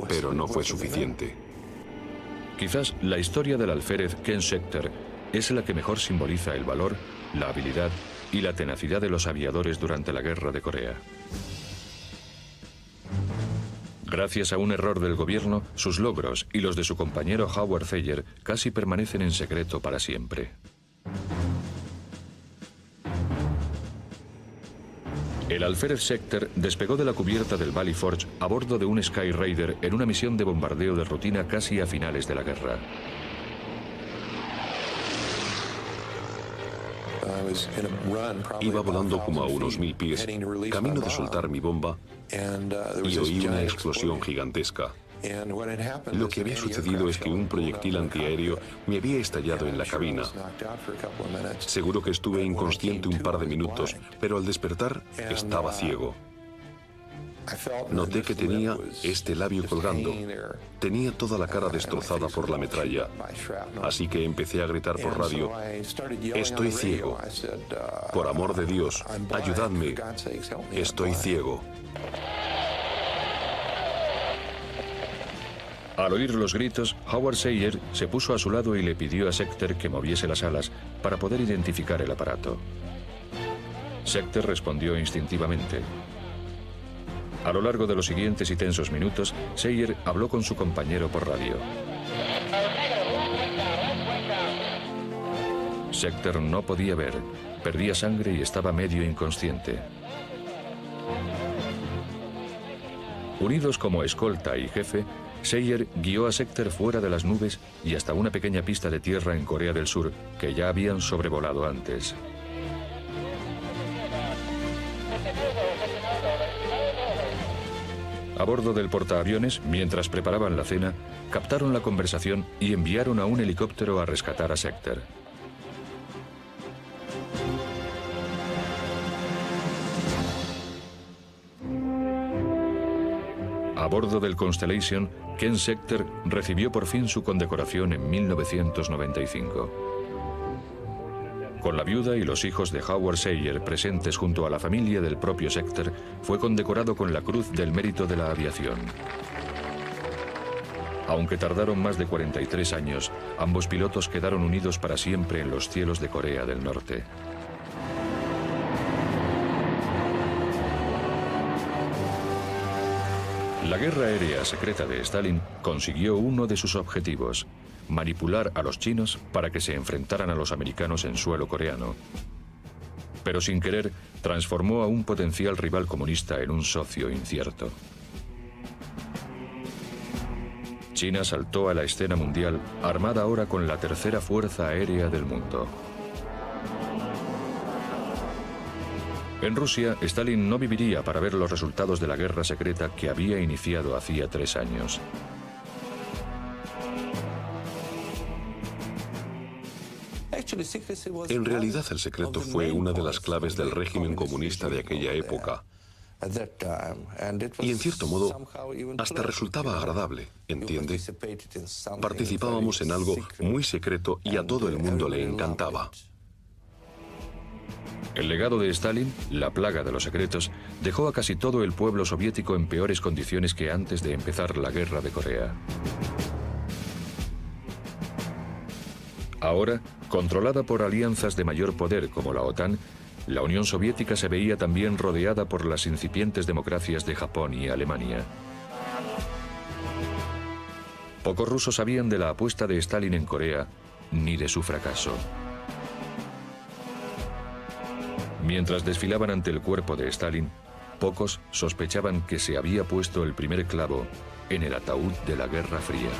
pero no fue suficiente. Quizás la historia del alférez Ken Schechter es la que mejor simboliza el valor, la habilidad y la tenacidad de los aviadores durante la Guerra de Corea. Gracias a un error del gobierno, sus logros y los de su compañero Howard Thayer casi permanecen en secreto para siempre. El alférez Schechter despegó de la cubierta del Valley Forge a bordo de un Sky Raider en una misión de bombardeo de rutina casi a finales de la guerra. Iba volando como a unos 1000 pies, camino de soltar mi bomba, y oí una explosión gigantesca. Lo que había sucedido es que un proyectil antiaéreo me había estallado en la cabina. Seguro que estuve inconsciente un par de minutos, pero al despertar estaba ciego. Noté que tenía este labio colgando. Tenía toda la cara destrozada por la metralla. Así que empecé a gritar por radio: «Estoy ciego. Por amor de Dios, ayudadme. Estoy ciego». Al oír los gritos, Howard Thayer se puso a su lado y le pidió a Schechter que moviese las alas para poder identificar el aparato. Schechter respondió instintivamente. A lo largo de los siguientes y tensos minutos, Thayer habló con su compañero por radio. Schechter no podía ver, perdía sangre y estaba medio inconsciente. Unidos como escolta y jefe, Thayer guió a Schechter fuera de las nubes y hasta una pequeña pista de tierra en Corea del Sur que ya habían sobrevolado antes. A bordo del portaaviones, mientras preparaban la cena, captaron la conversación y enviaron a un helicóptero a rescatar a Schechter. A bordo del Constellation, Ken Schechter recibió por fin su condecoración en 1995. Con la viuda y los hijos de Howard Thayer presentes junto a la familia del propio Schechter, fue condecorado con la Cruz del Mérito de la Aviación. Aunque tardaron más de 43 años, ambos pilotos quedaron unidos para siempre en los cielos de Corea del Norte. La guerra aérea secreta de Stalin consiguió uno de sus objetivos: manipular a los chinos para que se enfrentaran a los americanos en suelo coreano. Pero sin querer, transformó a un potencial rival comunista en un socio incierto. China saltó a la escena mundial, armada ahora con la tercera fuerza aérea del mundo. En Rusia, Stalin no viviría para ver los resultados de la guerra secreta que había iniciado hacía 3 años. En realidad, el secreto fue una de las claves del régimen comunista de aquella época. Y en cierto modo, hasta resultaba agradable, ¿entiende? Participábamos en algo muy secreto y a todo el mundo le encantaba. El legado de Stalin, la plaga de los secretos, dejó a casi todo el pueblo soviético en peores condiciones que antes de empezar la guerra de Corea. Ahora, controlada por alianzas de mayor poder como la OTAN, la Unión Soviética se veía también rodeada por las incipientes democracias de Japón y Alemania. Pocos rusos sabían de la apuesta de Stalin en Corea, ni de su fracaso. Mientras desfilaban ante el cuerpo de Stalin, pocos sospechaban que se había puesto el primer clavo en el ataúd de la Guerra Fría.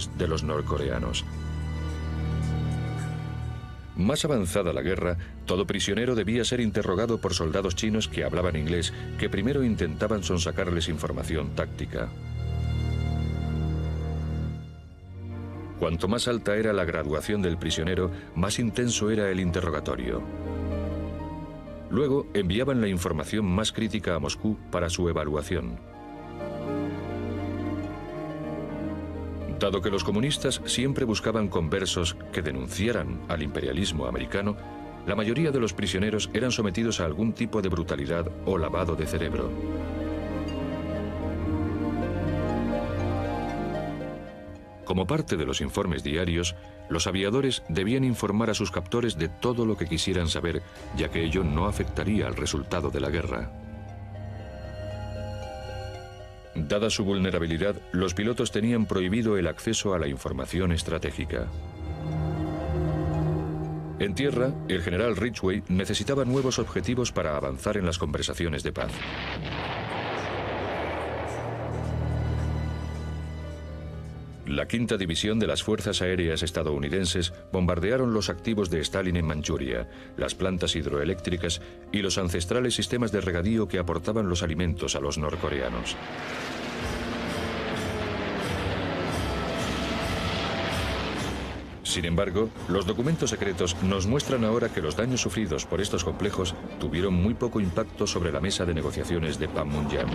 aviones de los norcoreanos. Más avanzada la guerra, todo prisionero debía ser interrogado por soldados chinos que hablaban inglés, que primero intentaban sonsacarles información táctica. Cuanto más alta era la graduación del prisionero, más intenso era el interrogatorio. Luego enviaban la información más crítica a Moscú para su evaluación. Dado que los comunistas siempre buscaban conversos que denunciaran al imperialismo americano, la mayoría de los prisioneros eran sometidos a algún tipo de brutalidad o lavado de cerebro. Como parte de los informes diarios, los aviadores debían informar a sus captores de todo lo que quisieran saber, ya que ello no afectaría al resultado de la guerra. Dada su vulnerabilidad, los pilotos tenían prohibido el acceso a la información estratégica. En tierra, el general Ridgway necesitaba nuevos objetivos para avanzar en las conversaciones de paz. La quinta división de las Fuerzas Aéreas estadounidenses bombardearon los activos de Stalin en Manchuria, las plantas hidroeléctricas y los ancestrales sistemas de regadío que aportaban los alimentos a los norcoreanos. Sin embargo, los documentos secretos nos muestran ahora que los daños sufridos por estos complejos tuvieron muy poco impacto sobre la mesa de negociaciones de Panmunjom.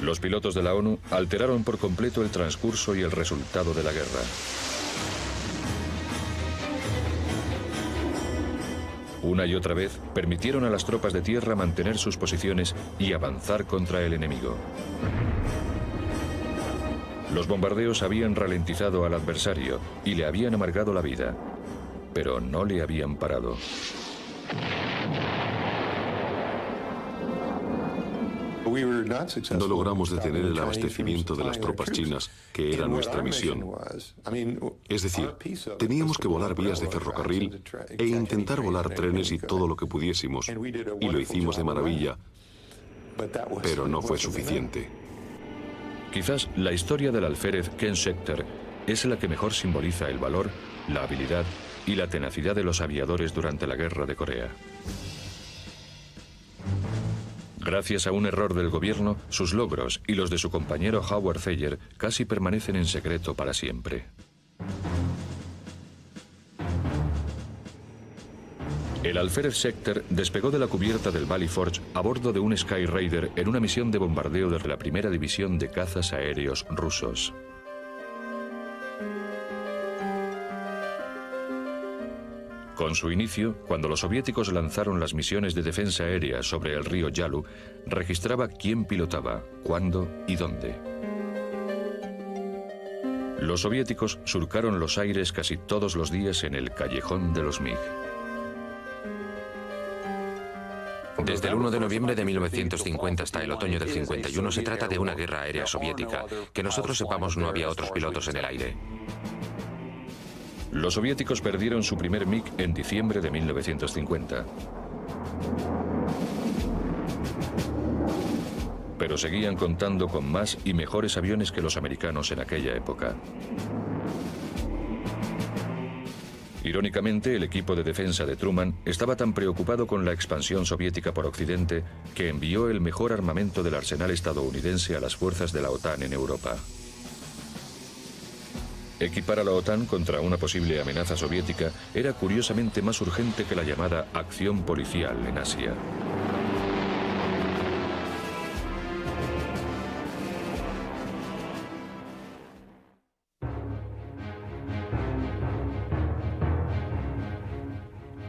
Los pilotos de la ONU alteraron por completo el transcurso y el resultado de la guerra. Una y otra vez permitieron a las tropas de tierra mantener sus posiciones y avanzar contra el enemigo. Los bombardeos habían ralentizado al adversario y le habían amargado la vida, pero no le habían parado. No logramos detener el abastecimiento de las tropas chinas, que era nuestra misión. Es decir, teníamos que volar vías de ferrocarril e intentar volar trenes y todo lo que pudiésemos. Y lo hicimos de maravilla, pero no fue suficiente. Quizás la historia del alférez Ken Schechter es la que mejor simboliza el valor, la habilidad y la tenacidad de los aviadores durante la Guerra de Corea. Gracias a un error del gobierno, sus logros y los de su compañero Howard Thayer casi permanecen en secreto para siempre. El alférez Schechter despegó de la cubierta del Valley Forge a bordo de un Sky Raider en una misión de bombardeo de la primera división de cazas aéreos rusos. Con su inicio, cuando los soviéticos lanzaron las misiones de defensa aérea sobre el río Yalu, registraba quién pilotaba, cuándo y dónde. Los soviéticos surcaron los aires casi todos los días en el callejón de los MiG. Desde el 1 de noviembre de 1950 hasta el otoño del 51 se trata de una guerra aérea soviética. Que nosotros sepamos, no había otros pilotos en el aire. Los soviéticos perdieron su primer MiG en diciembre de 1950. Pero seguían contando con más y mejores aviones que los americanos en aquella época. Irónicamente, el equipo de defensa de Truman estaba tan preocupado con la expansión soviética por Occidente que envió el mejor armamento del arsenal estadounidense a las fuerzas de la OTAN en Europa. Equipar a la OTAN contra una posible amenaza soviética era curiosamente más urgente que la llamada acción policial en Asia.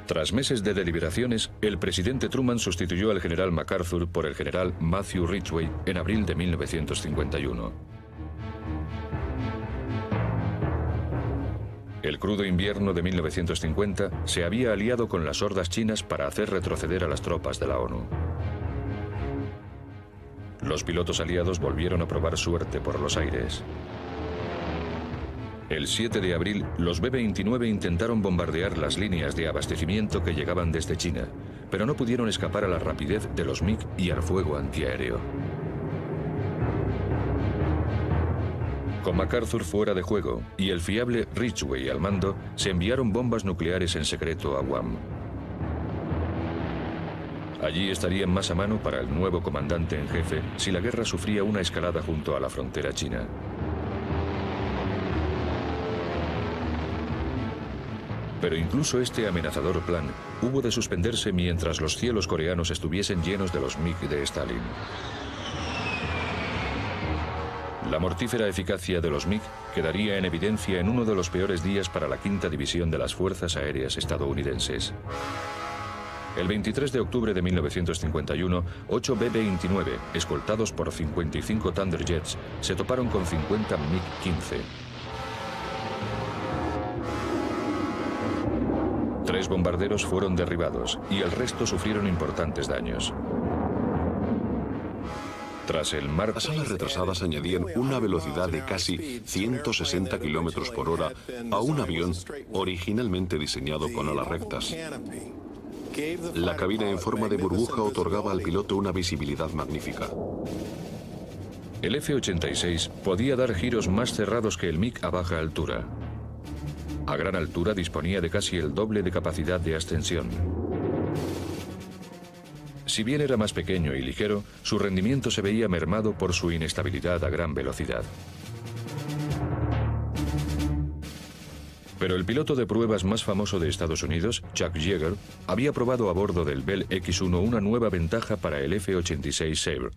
Tras meses de deliberaciones, el presidente Truman sustituyó al general MacArthur por el general Matthew Ridgway en abril de 1951. El crudo invierno de 1950 se había aliado con las hordas chinas para hacer retroceder a las tropas de la ONU. Los pilotos aliados volvieron a probar suerte por los aires. El 7 de abril, los B-29 intentaron bombardear las líneas de abastecimiento que llegaban desde China, pero no pudieron escapar a la rapidez de los MiG y al fuego antiaéreo. Con MacArthur fuera de juego y el fiable Ridgway al mando, se enviaron bombas nucleares en secreto a Guam. Allí estarían más a mano para el nuevo comandante en jefe si la guerra sufría una escalada junto a la frontera china. Pero incluso este amenazador plan hubo de suspenderse mientras los cielos coreanos estuviesen llenos de los MiG de Stalin. La mortífera eficacia de los MiG quedaría en evidencia en uno de los peores días para la 5ª División de las Fuerzas Aéreas estadounidenses. El 23 de octubre de 1951, 8 B-29, escoltados por 55 Thunderjets, se toparon con 50 MiG-15. 3 bombarderos fueron derribados y el resto sufrieron importantes daños. Tras el mar, Las alas retrasadas añadían una velocidad de casi 160 km por hora a un avión originalmente diseñado con alas rectas. La cabina en forma de burbuja otorgaba al piloto una visibilidad magnífica. El F-86 podía dar giros más cerrados que el MiG a baja altura. A gran altura disponía de casi el doble de capacidad de ascensión. Si bien era más pequeño y ligero, su rendimiento se veía mermado por su inestabilidad a gran velocidad. Pero el piloto de pruebas más famoso de Estados Unidos, Chuck Yeager, había probado a bordo del Bell X-1 una nueva ventaja para el F-86 Sabre,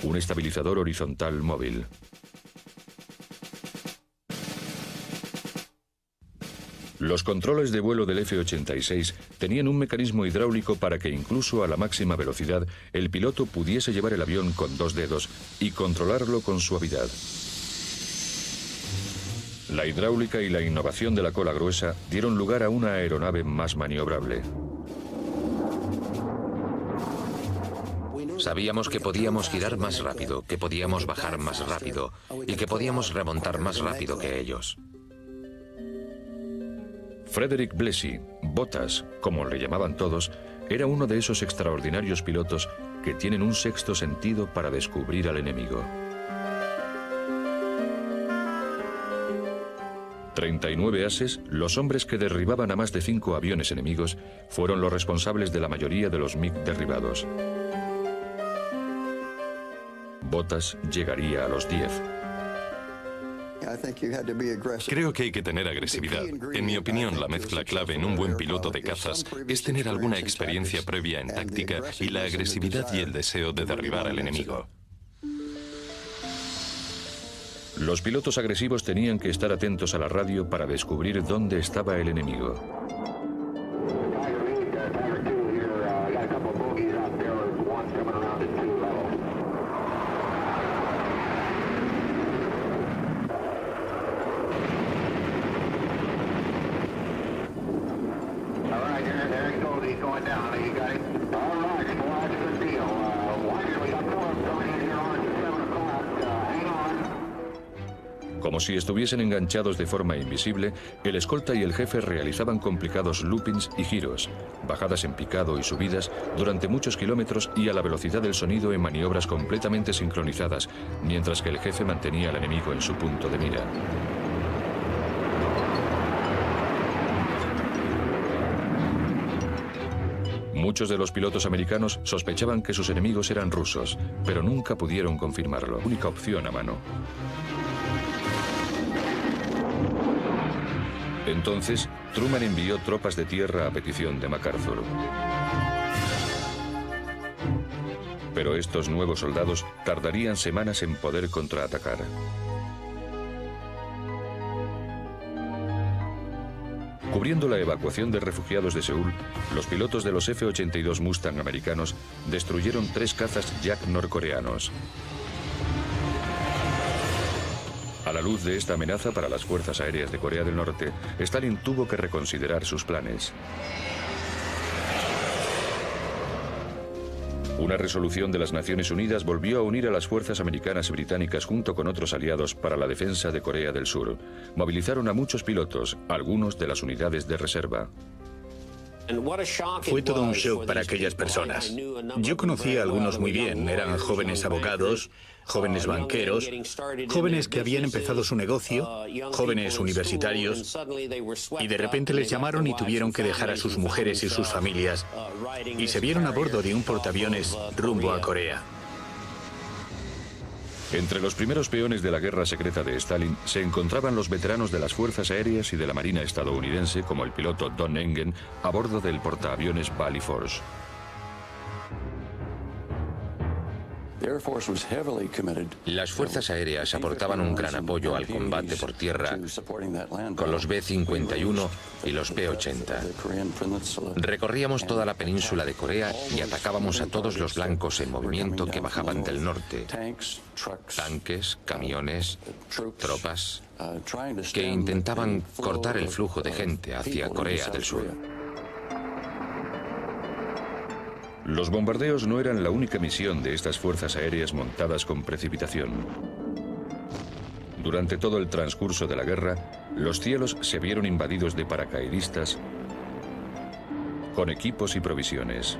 un estabilizador horizontal móvil. Los controles de vuelo del F-86 tenían un mecanismo hidráulico para que incluso a la máxima velocidad el piloto pudiese llevar el avión con 2 dedos y controlarlo con suavidad. La hidráulica y la innovación de la cola gruesa dieron lugar a una aeronave más maniobrable. Sabíamos que podíamos girar más rápido, que podíamos bajar más rápido y que podíamos remontar más rápido que ellos. Frederick Blasey, Botas, como le llamaban todos, era uno de esos extraordinarios pilotos que tienen un sexto sentido para descubrir al enemigo. 39 ases, los hombres que derribaban a más de 5 aviones enemigos, fueron los responsables de la mayoría de los MiG derribados. Botas llegaría a los 10. Creo que hay que tener agresividad. En mi opinión, la mezcla clave en un buen piloto de cazas es tener alguna experiencia previa en táctica y la agresividad y el deseo de derribar al enemigo. Los pilotos agresivos tenían que estar atentos a la radio para descubrir dónde estaba el enemigo. Como si estuviesen enganchados de forma invisible, el escolta y el jefe realizaban complicados loopings y giros, bajadas en picado y subidas durante muchos kilómetros y a la velocidad del sonido en maniobras completamente sincronizadas, mientras que el jefe mantenía al enemigo en su punto de mira. Muchos de los pilotos americanos sospechaban que sus enemigos eran rusos, pero nunca pudieron confirmarlo. Única opción a mano. Entonces, Truman envió tropas de tierra a petición de MacArthur. Pero estos nuevos soldados tardarían semanas en poder contraatacar. Cubriendo la evacuación de refugiados de Seúl, los pilotos de los F-82 Mustang americanos destruyeron 3 cazas Yak norcoreanos. A la luz de esta amenaza para las fuerzas aéreas de Corea del Norte, Stalin tuvo que reconsiderar sus planes. Una resolución de las Naciones Unidas volvió a unir a las fuerzas americanas y británicas junto con otros aliados para la defensa de Corea del Sur. Movilizaron a muchos pilotos, algunos de las unidades de reserva. Fue todo un shock para aquellas personas. Yo conocí a algunos muy bien. Eran jóvenes abogados, jóvenes banqueros, jóvenes que habían empezado su negocio, jóvenes universitarios, y de repente les llamaron y tuvieron que dejar a sus mujeres y sus familias, y se vieron a bordo de un portaaviones rumbo a Corea. Entre los primeros peones de la guerra secreta de Stalin se encontraban los veteranos de las Fuerzas Aéreas y de la Marina estadounidense, como el piloto Don Engen, a bordo del portaaviones Valley Force. Las fuerzas aéreas aportaban un gran apoyo al combate por tierra con los B-51 y los P-80. Recorríamos toda la península de Corea y atacábamos a todos los blancos en movimiento que bajaban del norte. Tanques, camiones, tropas, que intentaban cortar el flujo de gente hacia Corea del Sur. Los bombardeos no eran la única misión de estas fuerzas aéreas montadas con precipitación. Durante todo el transcurso de la guerra, los cielos se vieron invadidos de paracaidistas con equipos y provisiones,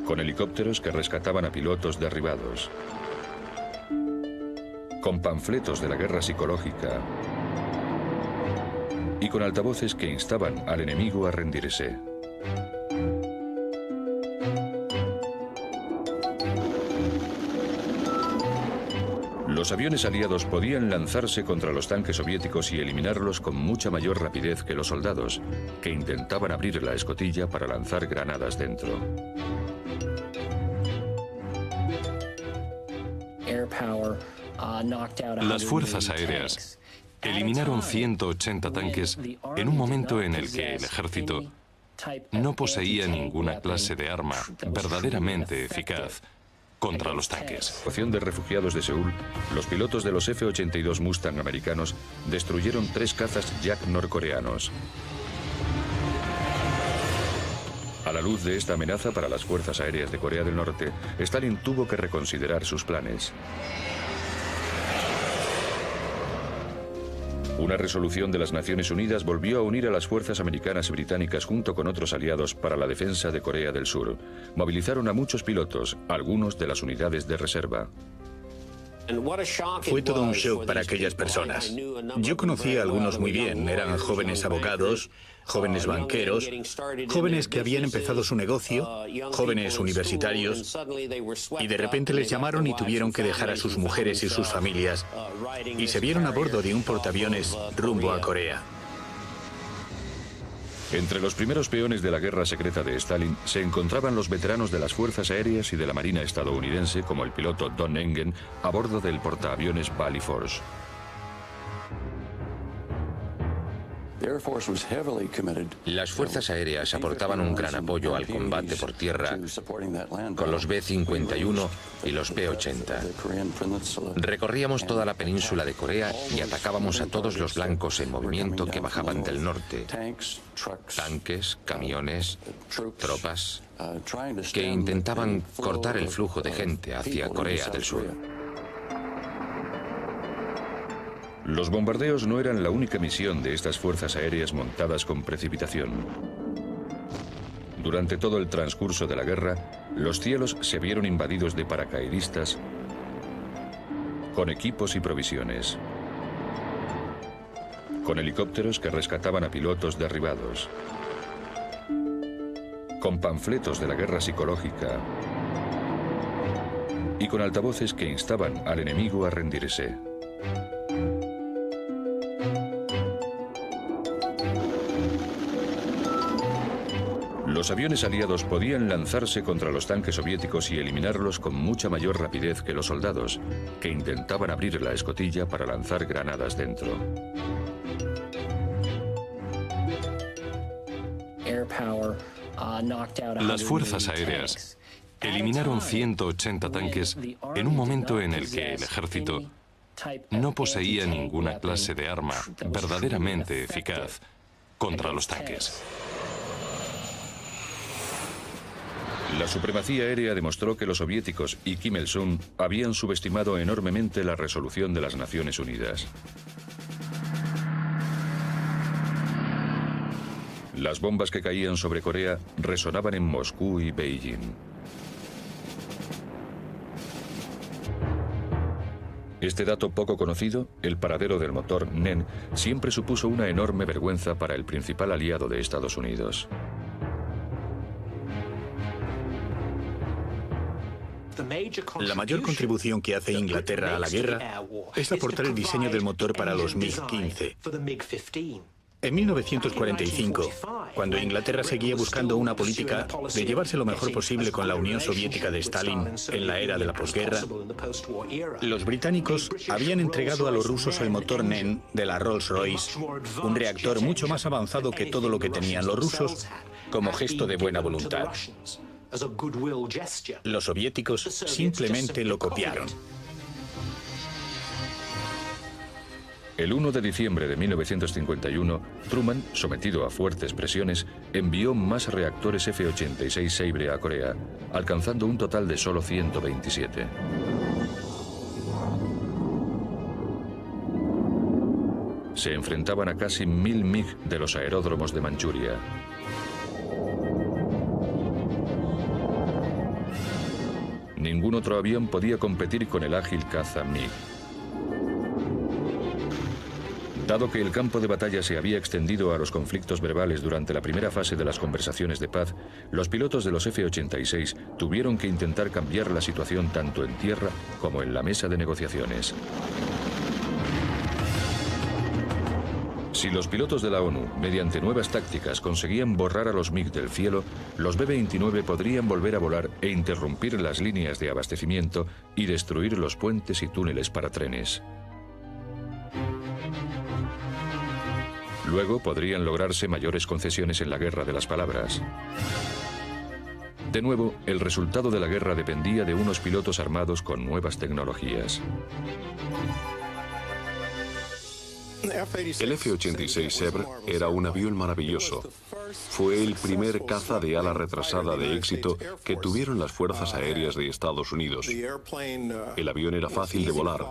con helicópteros que rescataban a pilotos derribados, con panfletos de la guerra psicológica y con altavoces que instaban al enemigo a rendirse. Los aviones aliados podían lanzarse contra los tanques soviéticos y eliminarlos con mucha mayor rapidez que los soldados, que intentaban abrir la escotilla para lanzar granadas dentro. Las fuerzas aéreas eliminaron 180 tanques en un momento en el que el ejército no poseía ninguna clase de arma verdaderamente eficaz contra los tanques. En la situación de refugiados de Seúl, los pilotos de los F-82 Mustang americanos destruyeron 3 cazas Yak norcoreanos. A la luz de esta amenaza para las fuerzas aéreas de Corea del Norte, Stalin tuvo que reconsiderar sus planes. Una resolución de las Naciones Unidas volvió a unir a las fuerzas americanas y británicas junto con otros aliados para la defensa de Corea del Sur. Movilizaron a muchos pilotos, algunos de las unidades de reserva. Fue todo un shock para aquellas personas. Yo conocí a algunos muy bien. Eran jóvenes abogados, jóvenes banqueros, jóvenes que habían empezado su negocio, jóvenes universitarios, y de repente les llamaron y tuvieron que dejar a sus mujeres y sus familias, y se vieron a bordo de un portaaviones rumbo a Corea. Entre los primeros peones de la guerra secreta de Stalin se encontraban los veteranos de las Fuerzas Aéreas y de la Marina estadounidense, como el piloto Don Engen, a bordo del portaaviones Valley Force. Las fuerzas aéreas aportaban un gran apoyo al combate por tierra con los B-51 y los P-80. Recorríamos toda la península de Corea y atacábamos a todos los blancos en movimiento que bajaban del norte. Tanques, camiones, tropas, que intentaban cortar el flujo de gente hacia Corea del Sur. Los bombardeos no eran la única misión de estas fuerzas aéreas montadas con precipitación. Durante todo el transcurso de la guerra, los cielos se vieron invadidos de paracaidistas con equipos y provisiones, con helicópteros que rescataban a pilotos derribados, con panfletos de la guerra psicológica y con altavoces que instaban al enemigo a rendirse. Los aviones aliados podían lanzarse contra los tanques soviéticos y eliminarlos con mucha mayor rapidez que los soldados, que intentaban abrir la escotilla para lanzar granadas dentro. Las fuerzas aéreas eliminaron 180 tanques en un momento en el que el ejército no poseía ninguna clase de arma verdaderamente eficaz contra los tanques. La supremacía aérea demostró que los soviéticos y Kim Il-sung habían subestimado enormemente la resolución de las Naciones Unidas. Las bombas que caían sobre Corea resonaban en Moscú y Beijing. Este dato poco conocido, el paradero del motor NEN, siempre supuso una enorme vergüenza para el principal aliado de Estados Unidos. La mayor contribución que hace Inglaterra a la guerra es aportar el diseño del motor para los MiG-15. En 1945, cuando Inglaterra seguía buscando una política de llevarse lo mejor posible con la Unión Soviética de Stalin en la era de la posguerra, los británicos habían entregado a los rusos el motor NEN de la Rolls-Royce, un reactor mucho más avanzado que todo lo que tenían los rusos, como gesto de buena voluntad. Los soviéticos simplemente lo copiaron. El 1 de diciembre de 1951, Truman, sometido a fuertes presiones, envió más reactores F-86 Sabre a Corea, alcanzando un total de solo 127. Se enfrentaban a casi 1000 MiG de los aeródromos de Manchuria. Ningún otro avión podía competir con el ágil caza MiG. Dado que el campo de batalla se había extendido a los conflictos verbales durante la primera fase de las conversaciones de paz, los pilotos de los F-86 tuvieron que intentar cambiar la situación tanto en tierra como en la mesa de negociaciones. Si los pilotos de la ONU, mediante nuevas tácticas, conseguían borrar a los MiG del cielo, los B-29 podrían volver a volar e interrumpir las líneas de abastecimiento y destruir los puentes y túneles para trenes. Luego podrían lograrse mayores concesiones en la guerra de las palabras. De nuevo, el resultado de la guerra dependía de unos pilotos armados con nuevas tecnologías. El F-86 Sabre era un avión maravilloso. Fue el primer caza de ala retrasada de éxito que tuvieron las Fuerzas Aéreas de Estados Unidos. El avión era fácil de volar.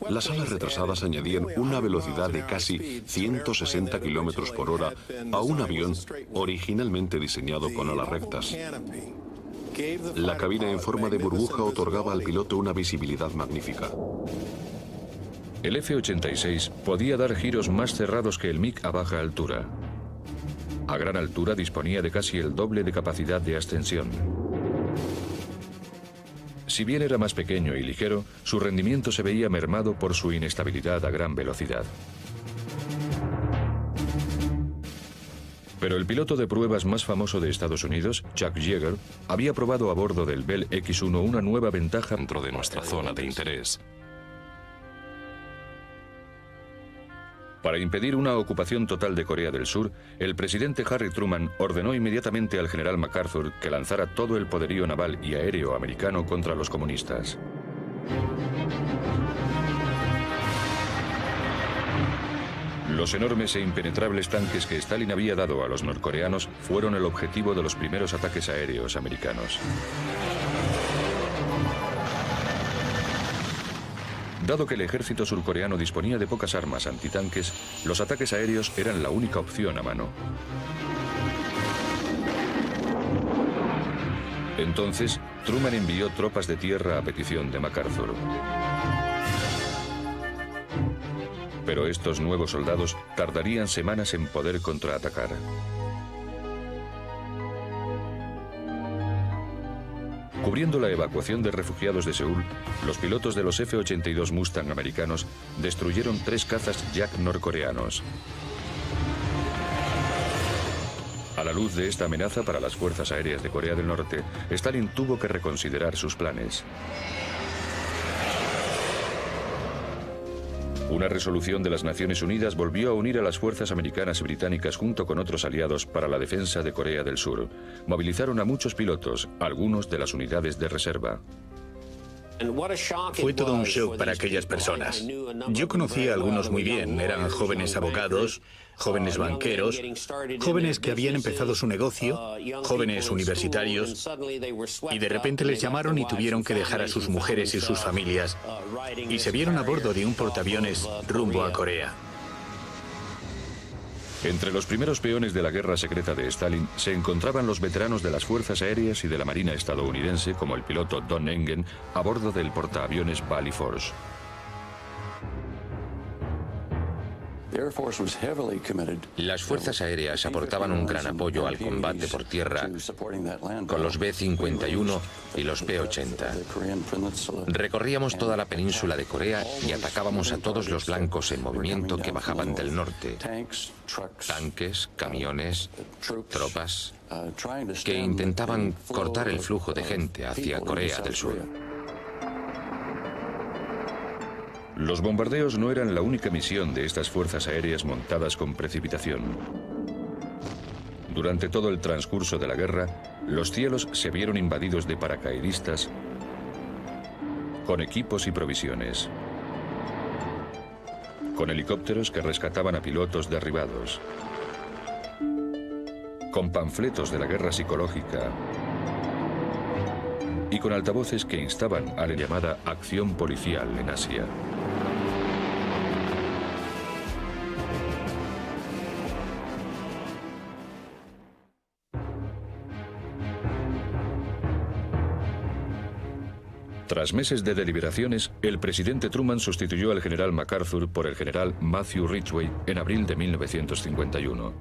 Las alas retrasadas añadían una velocidad de casi 160 kilómetros por hora a un avión originalmente diseñado con alas rectas. La cabina en forma de burbuja otorgaba al piloto una visibilidad magnífica. El F-86 podía dar giros más cerrados que el MiG a baja altura. A gran altura disponía de casi el doble de capacidad de ascensión. Si bien era más pequeño y ligero, su rendimiento se veía mermado por su inestabilidad a gran velocidad. Pero el piloto de pruebas más famoso de Estados Unidos, Chuck Yeager, había probado a bordo del Bell X-1 una nueva ventaja dentro de nuestra zona de interés. Para impedir una ocupación total de Corea del Sur, el presidente Harry Truman ordenó inmediatamente al general MacArthur que lanzara todo el poderío naval y aéreo americano contra los comunistas. Los enormes e impenetrables tanques que Stalin había dado a los norcoreanos fueron el objetivo de los primeros ataques aéreos americanos. Dado que el ejército surcoreano disponía de pocas armas antitanques, los ataques aéreos eran la única opción a mano. Entonces, Truman envió tropas de tierra a petición de MacArthur. Pero estos nuevos soldados tardarían semanas en poder contraatacar. Cubriendo la evacuación de refugiados de Seúl, los pilotos de los F-82 Mustang americanos destruyeron 3 cazas Yak norcoreanos. A la luz de esta amenaza para las fuerzas aéreas de Corea del Norte, Stalin tuvo que reconsiderar sus planes. Una resolución de las Naciones Unidas volvió a unir a las fuerzas americanas y británicas junto con otros aliados para la defensa de Corea del Sur. Movilizaron a muchos pilotos, algunos de las unidades de reserva. Fue todo un shock para aquellas personas. Yo conocía a algunos muy bien. Eran jóvenes abogados, jóvenes banqueros, jóvenes que habían empezado su negocio, jóvenes universitarios, y de repente les llamaron y tuvieron que dejar a sus mujeres y sus familias, y se vieron a bordo de un portaaviones rumbo a Corea. Entre los primeros peones de la guerra secreta de Stalin se encontraban los veteranos de las fuerzas aéreas y de la marina estadounidense, como el piloto Don Engen, a bordo del portaaviones Valley Force. Las fuerzas aéreas aportaban un gran apoyo al combate por tierra con los B-51 y los P-80. Recorríamos toda la península de Corea y atacábamos a todos los blancos en movimiento que bajaban del norte. Tanques, camiones, tropas, que intentaban cortar el flujo de gente hacia Corea del Sur. Los bombardeos no eran la única misión de estas fuerzas aéreas montadas con precipitación. Durante todo el transcurso de la guerra, los cielos se vieron invadidos de paracaidistas con equipos y provisiones, con helicópteros que rescataban a pilotos derribados, con panfletos de la guerra psicológica y con altavoces que instaban a la llamada acción policial en Asia. Tras meses de deliberaciones, el presidente Truman sustituyó al general MacArthur por el general Matthew Ridgway en abril de 1951.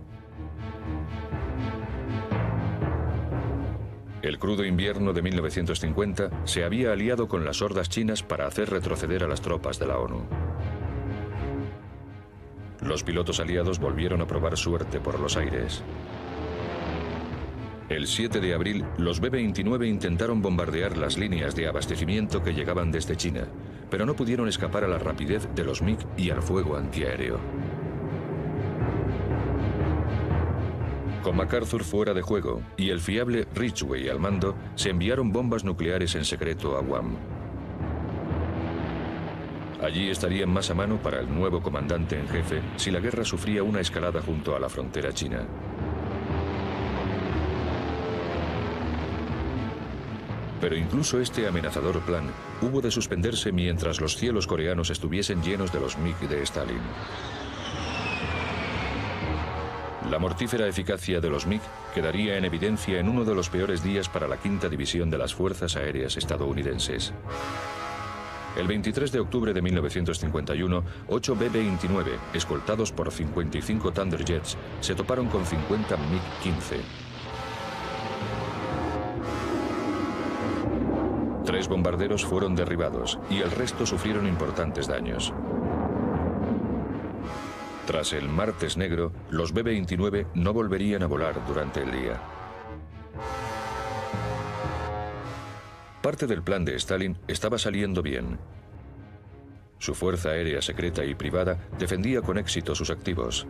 El crudo invierno de 1950 se había aliado con las hordas chinas para hacer retroceder a las tropas de la ONU. Los pilotos aliados volvieron a probar suerte por los aires. El 7 de abril, los B-29 intentaron bombardear las líneas de abastecimiento que llegaban desde China, pero no pudieron escapar a la rapidez de los MiG y al fuego antiaéreo. Con MacArthur fuera de juego y el fiable Ridgway al mando, se enviaron bombas nucleares en secreto a Guam. Allí estarían más a mano para el nuevo comandante en jefe si la guerra sufría una escalada junto a la frontera china. Pero incluso este amenazador plan hubo de suspenderse mientras los cielos coreanos estuviesen llenos de los MiG de Stalin. La mortífera eficacia de los MiG quedaría en evidencia en uno de los peores días para la quinta división de las Fuerzas Aéreas estadounidenses. El 23 de octubre de 1951, 8 B-29, escoltados por 55 Thunderjets, se toparon con 50 MiG-15. 3 bombarderos fueron derribados y el resto sufrieron importantes daños. Tras el Martes Negro, los B-29 no volverían a volar durante el día. Parte del plan de Stalin estaba saliendo bien. Su fuerza aérea secreta y privada defendía con éxito sus activos.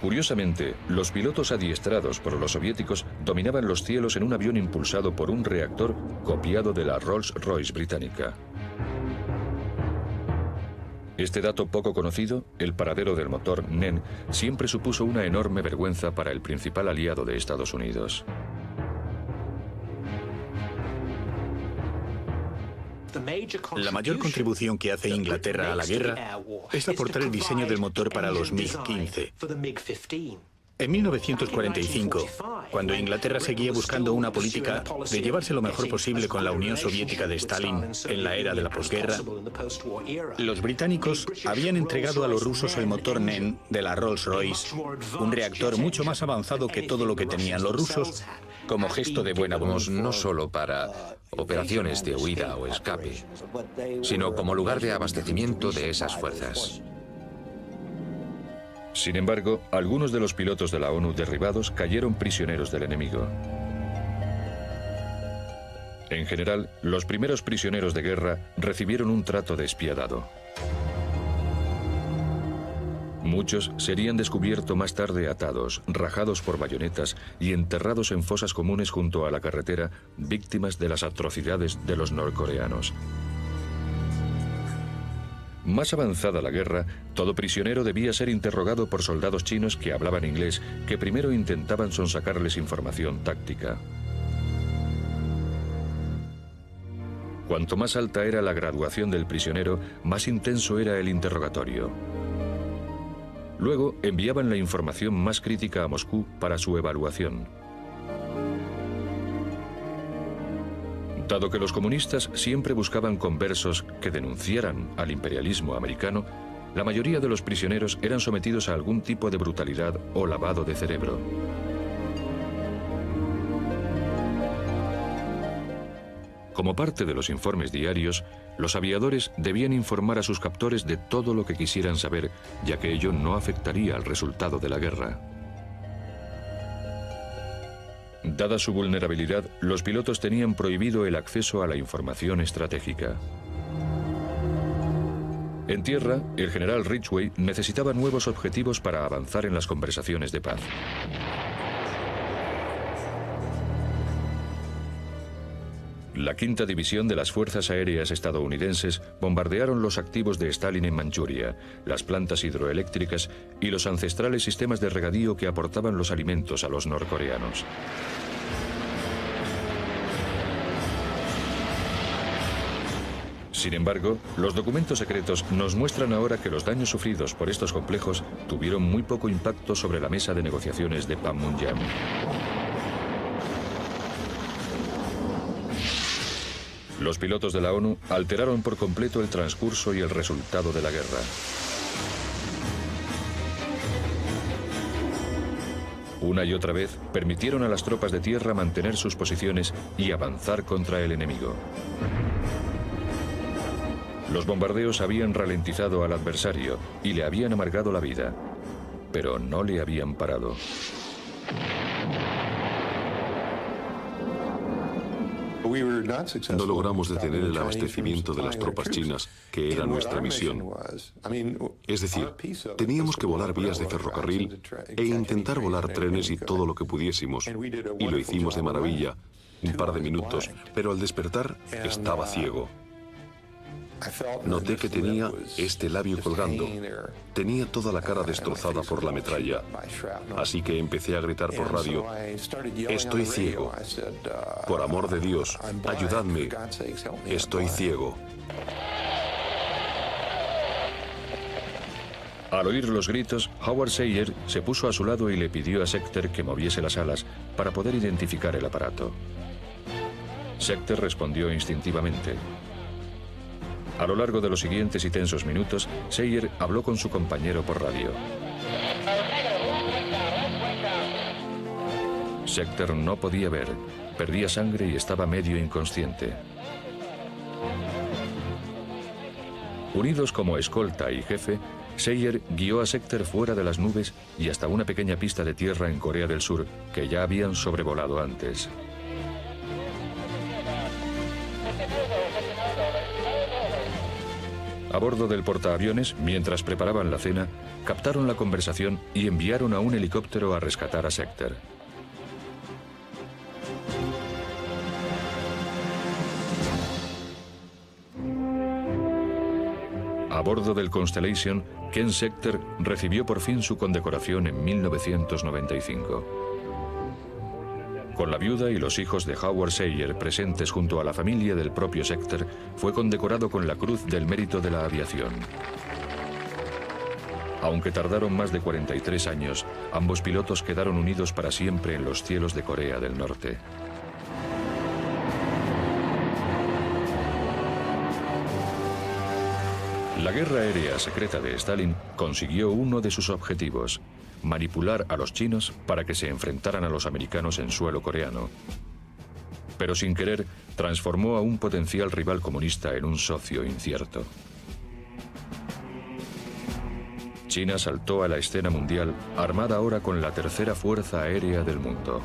Curiosamente, los pilotos adiestrados por los soviéticos dominaban los cielos en un avión impulsado por un reactor copiado de la Rolls-Royce británica. Este dato poco conocido, el paradero del motor NEN, siempre supuso una enorme vergüenza para el principal aliado de Estados Unidos. La mayor contribución que hace Inglaterra a la guerra es aportar el diseño del motor para los MiG-15. En 1945, cuando Inglaterra seguía buscando una política de llevarse lo mejor posible con la Unión Soviética de Stalin en la era de la posguerra, los británicos habían entregado a los rusos el motor NEN de la Rolls-Royce, un reactor mucho más avanzado que todo lo que tenían los rusos, como gesto de buena voluntad. No solo para operaciones de huida o escape, sino como lugar de abastecimiento de esas fuerzas. Sin embargo, algunos de los pilotos de la ONU derribados cayeron prisioneros del enemigo. En general, los primeros prisioneros de guerra recibieron un trato despiadado. Muchos serían descubiertos más tarde atados, rajados por bayonetas y enterrados en fosas comunes junto a la carretera, víctimas de las atrocidades de los norcoreanos. Más avanzada la guerra, todo prisionero debía ser interrogado por soldados chinos que hablaban inglés, que primero intentaban sonsacarles información táctica. Cuanto más alta era la graduación del prisionero, más intenso era el interrogatorio. Luego enviaban la información más crítica a Moscú para su evaluación. Dado que los comunistas siempre buscaban conversos que denunciaran al imperialismo americano, la mayoría de los prisioneros eran sometidos a algún tipo de brutalidad o lavado de cerebro. Como parte de los informes diarios, los aviadores debían informar a sus captores de todo lo que quisieran saber, ya que ello no afectaría al resultado de la guerra. Dada su vulnerabilidad, los pilotos tenían prohibido el acceso a la información estratégica. En tierra, el general Ridgway necesitaba nuevos objetivos para avanzar en las conversaciones de paz. La quinta división de las Fuerzas Aéreas estadounidenses bombardearon los activos de Stalin en Manchuria, las plantas hidroeléctricas y los ancestrales sistemas de regadío que aportaban los alimentos a los norcoreanos. Sin embargo, los documentos secretos nos muestran ahora que los daños sufridos por estos complejos tuvieron muy poco impacto sobre la mesa de negociaciones de Panmunjom. Los pilotos de la ONU alteraron por completo el transcurso y el resultado de la guerra. Una y otra vez permitieron a las tropas de tierra mantener sus posiciones y avanzar contra el enemigo. Los bombardeos habían ralentizado al adversario y le habían amargado la vida, pero no le habían parado. No logramos detener el abastecimiento de las tropas chinas, que era nuestra misión. Es decir, teníamos que volar vías de ferrocarril e intentar volar trenes y todo lo que pudiésemos. Y lo hicimos de maravilla, un par de minutos, pero al despertar estaba ciego. Noté que tenía este labio colgando. Tenía toda la cara destrozada por la metralla. Así que empecé a gritar por radio: «Estoy ciego. Por amor de Dios, ayudadme. Estoy ciego». Al oír los gritos, Howard Sayer se puso a su lado y le pidió a Schechter que moviese las alas para poder identificar el aparato. Schechter respondió instintivamente. A lo largo de los siguientes y tensos minutos, Sayer habló con su compañero por radio. Schechter no podía ver, perdía sangre y estaba medio inconsciente. Unidos como escolta y jefe, Sayer guió a Schechter fuera de las nubes y hasta una pequeña pista de tierra en Corea del Sur que ya habían sobrevolado antes. A bordo del portaaviones, mientras preparaban la cena, captaron la conversación y enviaron a un helicóptero a rescatar a Schechter. A bordo del Constellation, Ken Schechter recibió por fin su condecoración en 1995. Con la viuda y los hijos de Howard Sayer presentes junto a la familia del propio Schechter, fue condecorado con la Cruz del Mérito de la Aviación. Aunque tardaron más de 43 años, ambos pilotos quedaron unidos para siempre en los cielos de Corea del Norte. La guerra aérea secreta de Stalin consiguió uno de sus objetivos: manipular a los chinos para que se enfrentaran a los americanos en suelo coreano. Pero sin querer, transformó a un potencial rival comunista en un socio incierto. China saltó a la escena mundial, armada ahora con la tercera fuerza aérea del mundo.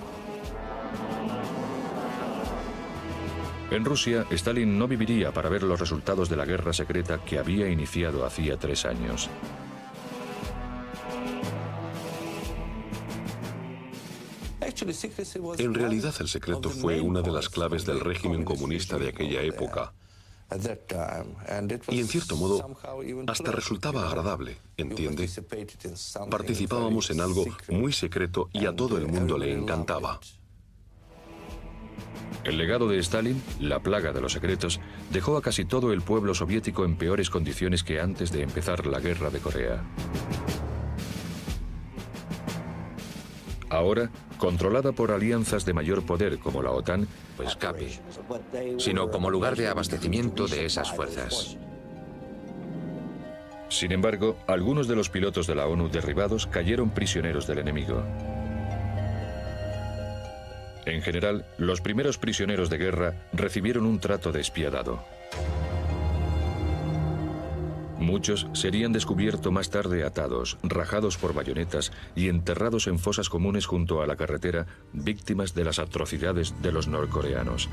En Rusia, Stalin no viviría para ver los resultados de la guerra secreta que había iniciado hacía 3 años. En realidad, el secreto fue una de las claves del régimen comunista de aquella época. Y en cierto modo, hasta resultaba agradable, ¿entiende? Participábamos en algo muy secreto y a todo el mundo le encantaba. El legado de Stalin, la plaga de los secretos, dejó a casi todo el pueblo soviético en peores condiciones que antes de empezar la guerra de Corea. Ahora, controlada por alianzas de mayor poder como la OTAN, No escape, sino como lugar de abastecimiento de esas fuerzas. Sin embargo, algunos de los pilotos de la ONU derribados cayeron prisioneros del enemigo. En general, los primeros prisioneros de guerra recibieron un trato despiadado. Muchos serían descubiertos más tarde atados, rajados por bayonetas y enterrados en fosas comunes junto a la carretera, víctimas de las atrocidades de los norcoreanos.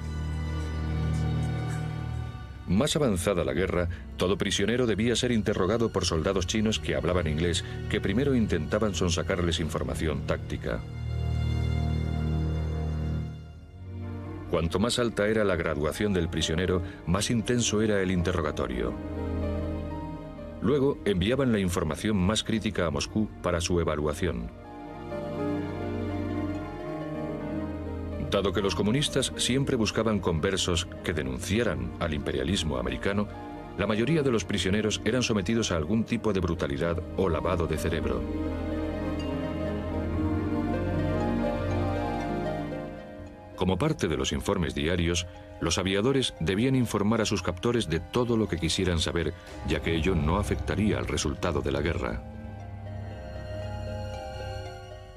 Más avanzada la guerra, todo prisionero debía ser interrogado por soldados chinos que hablaban inglés, que primero intentaban sonsacarles información táctica. Cuanto más alta era la graduación del prisionero, más intenso era el interrogatorio. Luego enviaban la información más crítica a Moscú para su evaluación. Dado que los comunistas siempre buscaban conversos que denunciaran al imperialismo americano, la mayoría de los prisioneros eran sometidos a algún tipo de brutalidad o lavado de cerebro. Como parte de los informes diarios, los aviadores debían informar a sus captores de todo lo que quisieran saber, ya que ello no afectaría al resultado de la guerra.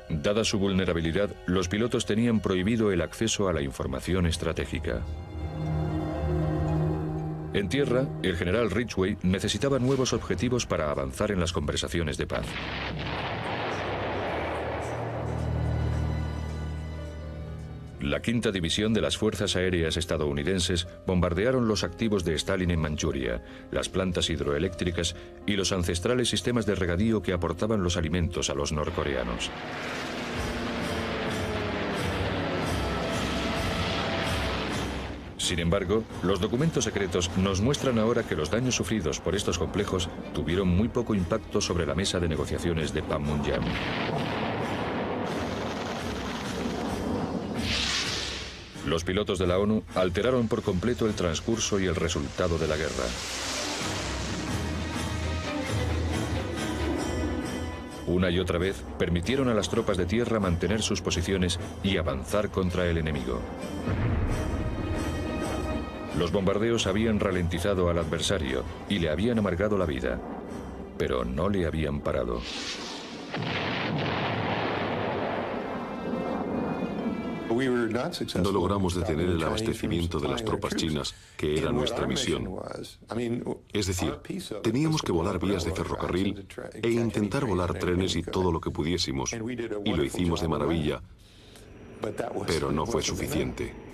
Dada su vulnerabilidad, los pilotos tenían prohibido el acceso a la información estratégica. En tierra, el general Ridgway necesitaba nuevos objetivos para avanzar en las conversaciones de paz. La quinta división de las Fuerzas Aéreas estadounidenses bombardearon los activos de Stalin en Manchuria, las plantas hidroeléctricas y los ancestrales sistemas de regadío que aportaban los alimentos a los norcoreanos. Sin embargo, los documentos secretos nos muestran ahora que los daños sufridos por estos complejos tuvieron muy poco impacto sobre la mesa de negociaciones de Panmunjom. Los pilotos de la ONU alteraron por completo el transcurso y el resultado de la guerra. Una y otra vez permitieron a las tropas de tierra mantener sus posiciones y avanzar contra el enemigo. Los bombardeos habían ralentizado al adversario y le habían amargado la vida, pero no le habían parado. No logramos detener el abastecimiento de las tropas chinas, que era nuestra misión. Es decir, teníamos que volar vías de ferrocarril e intentar volar trenes y todo lo que pudiésemos. Y lo hicimos de maravilla, pero no fue suficiente.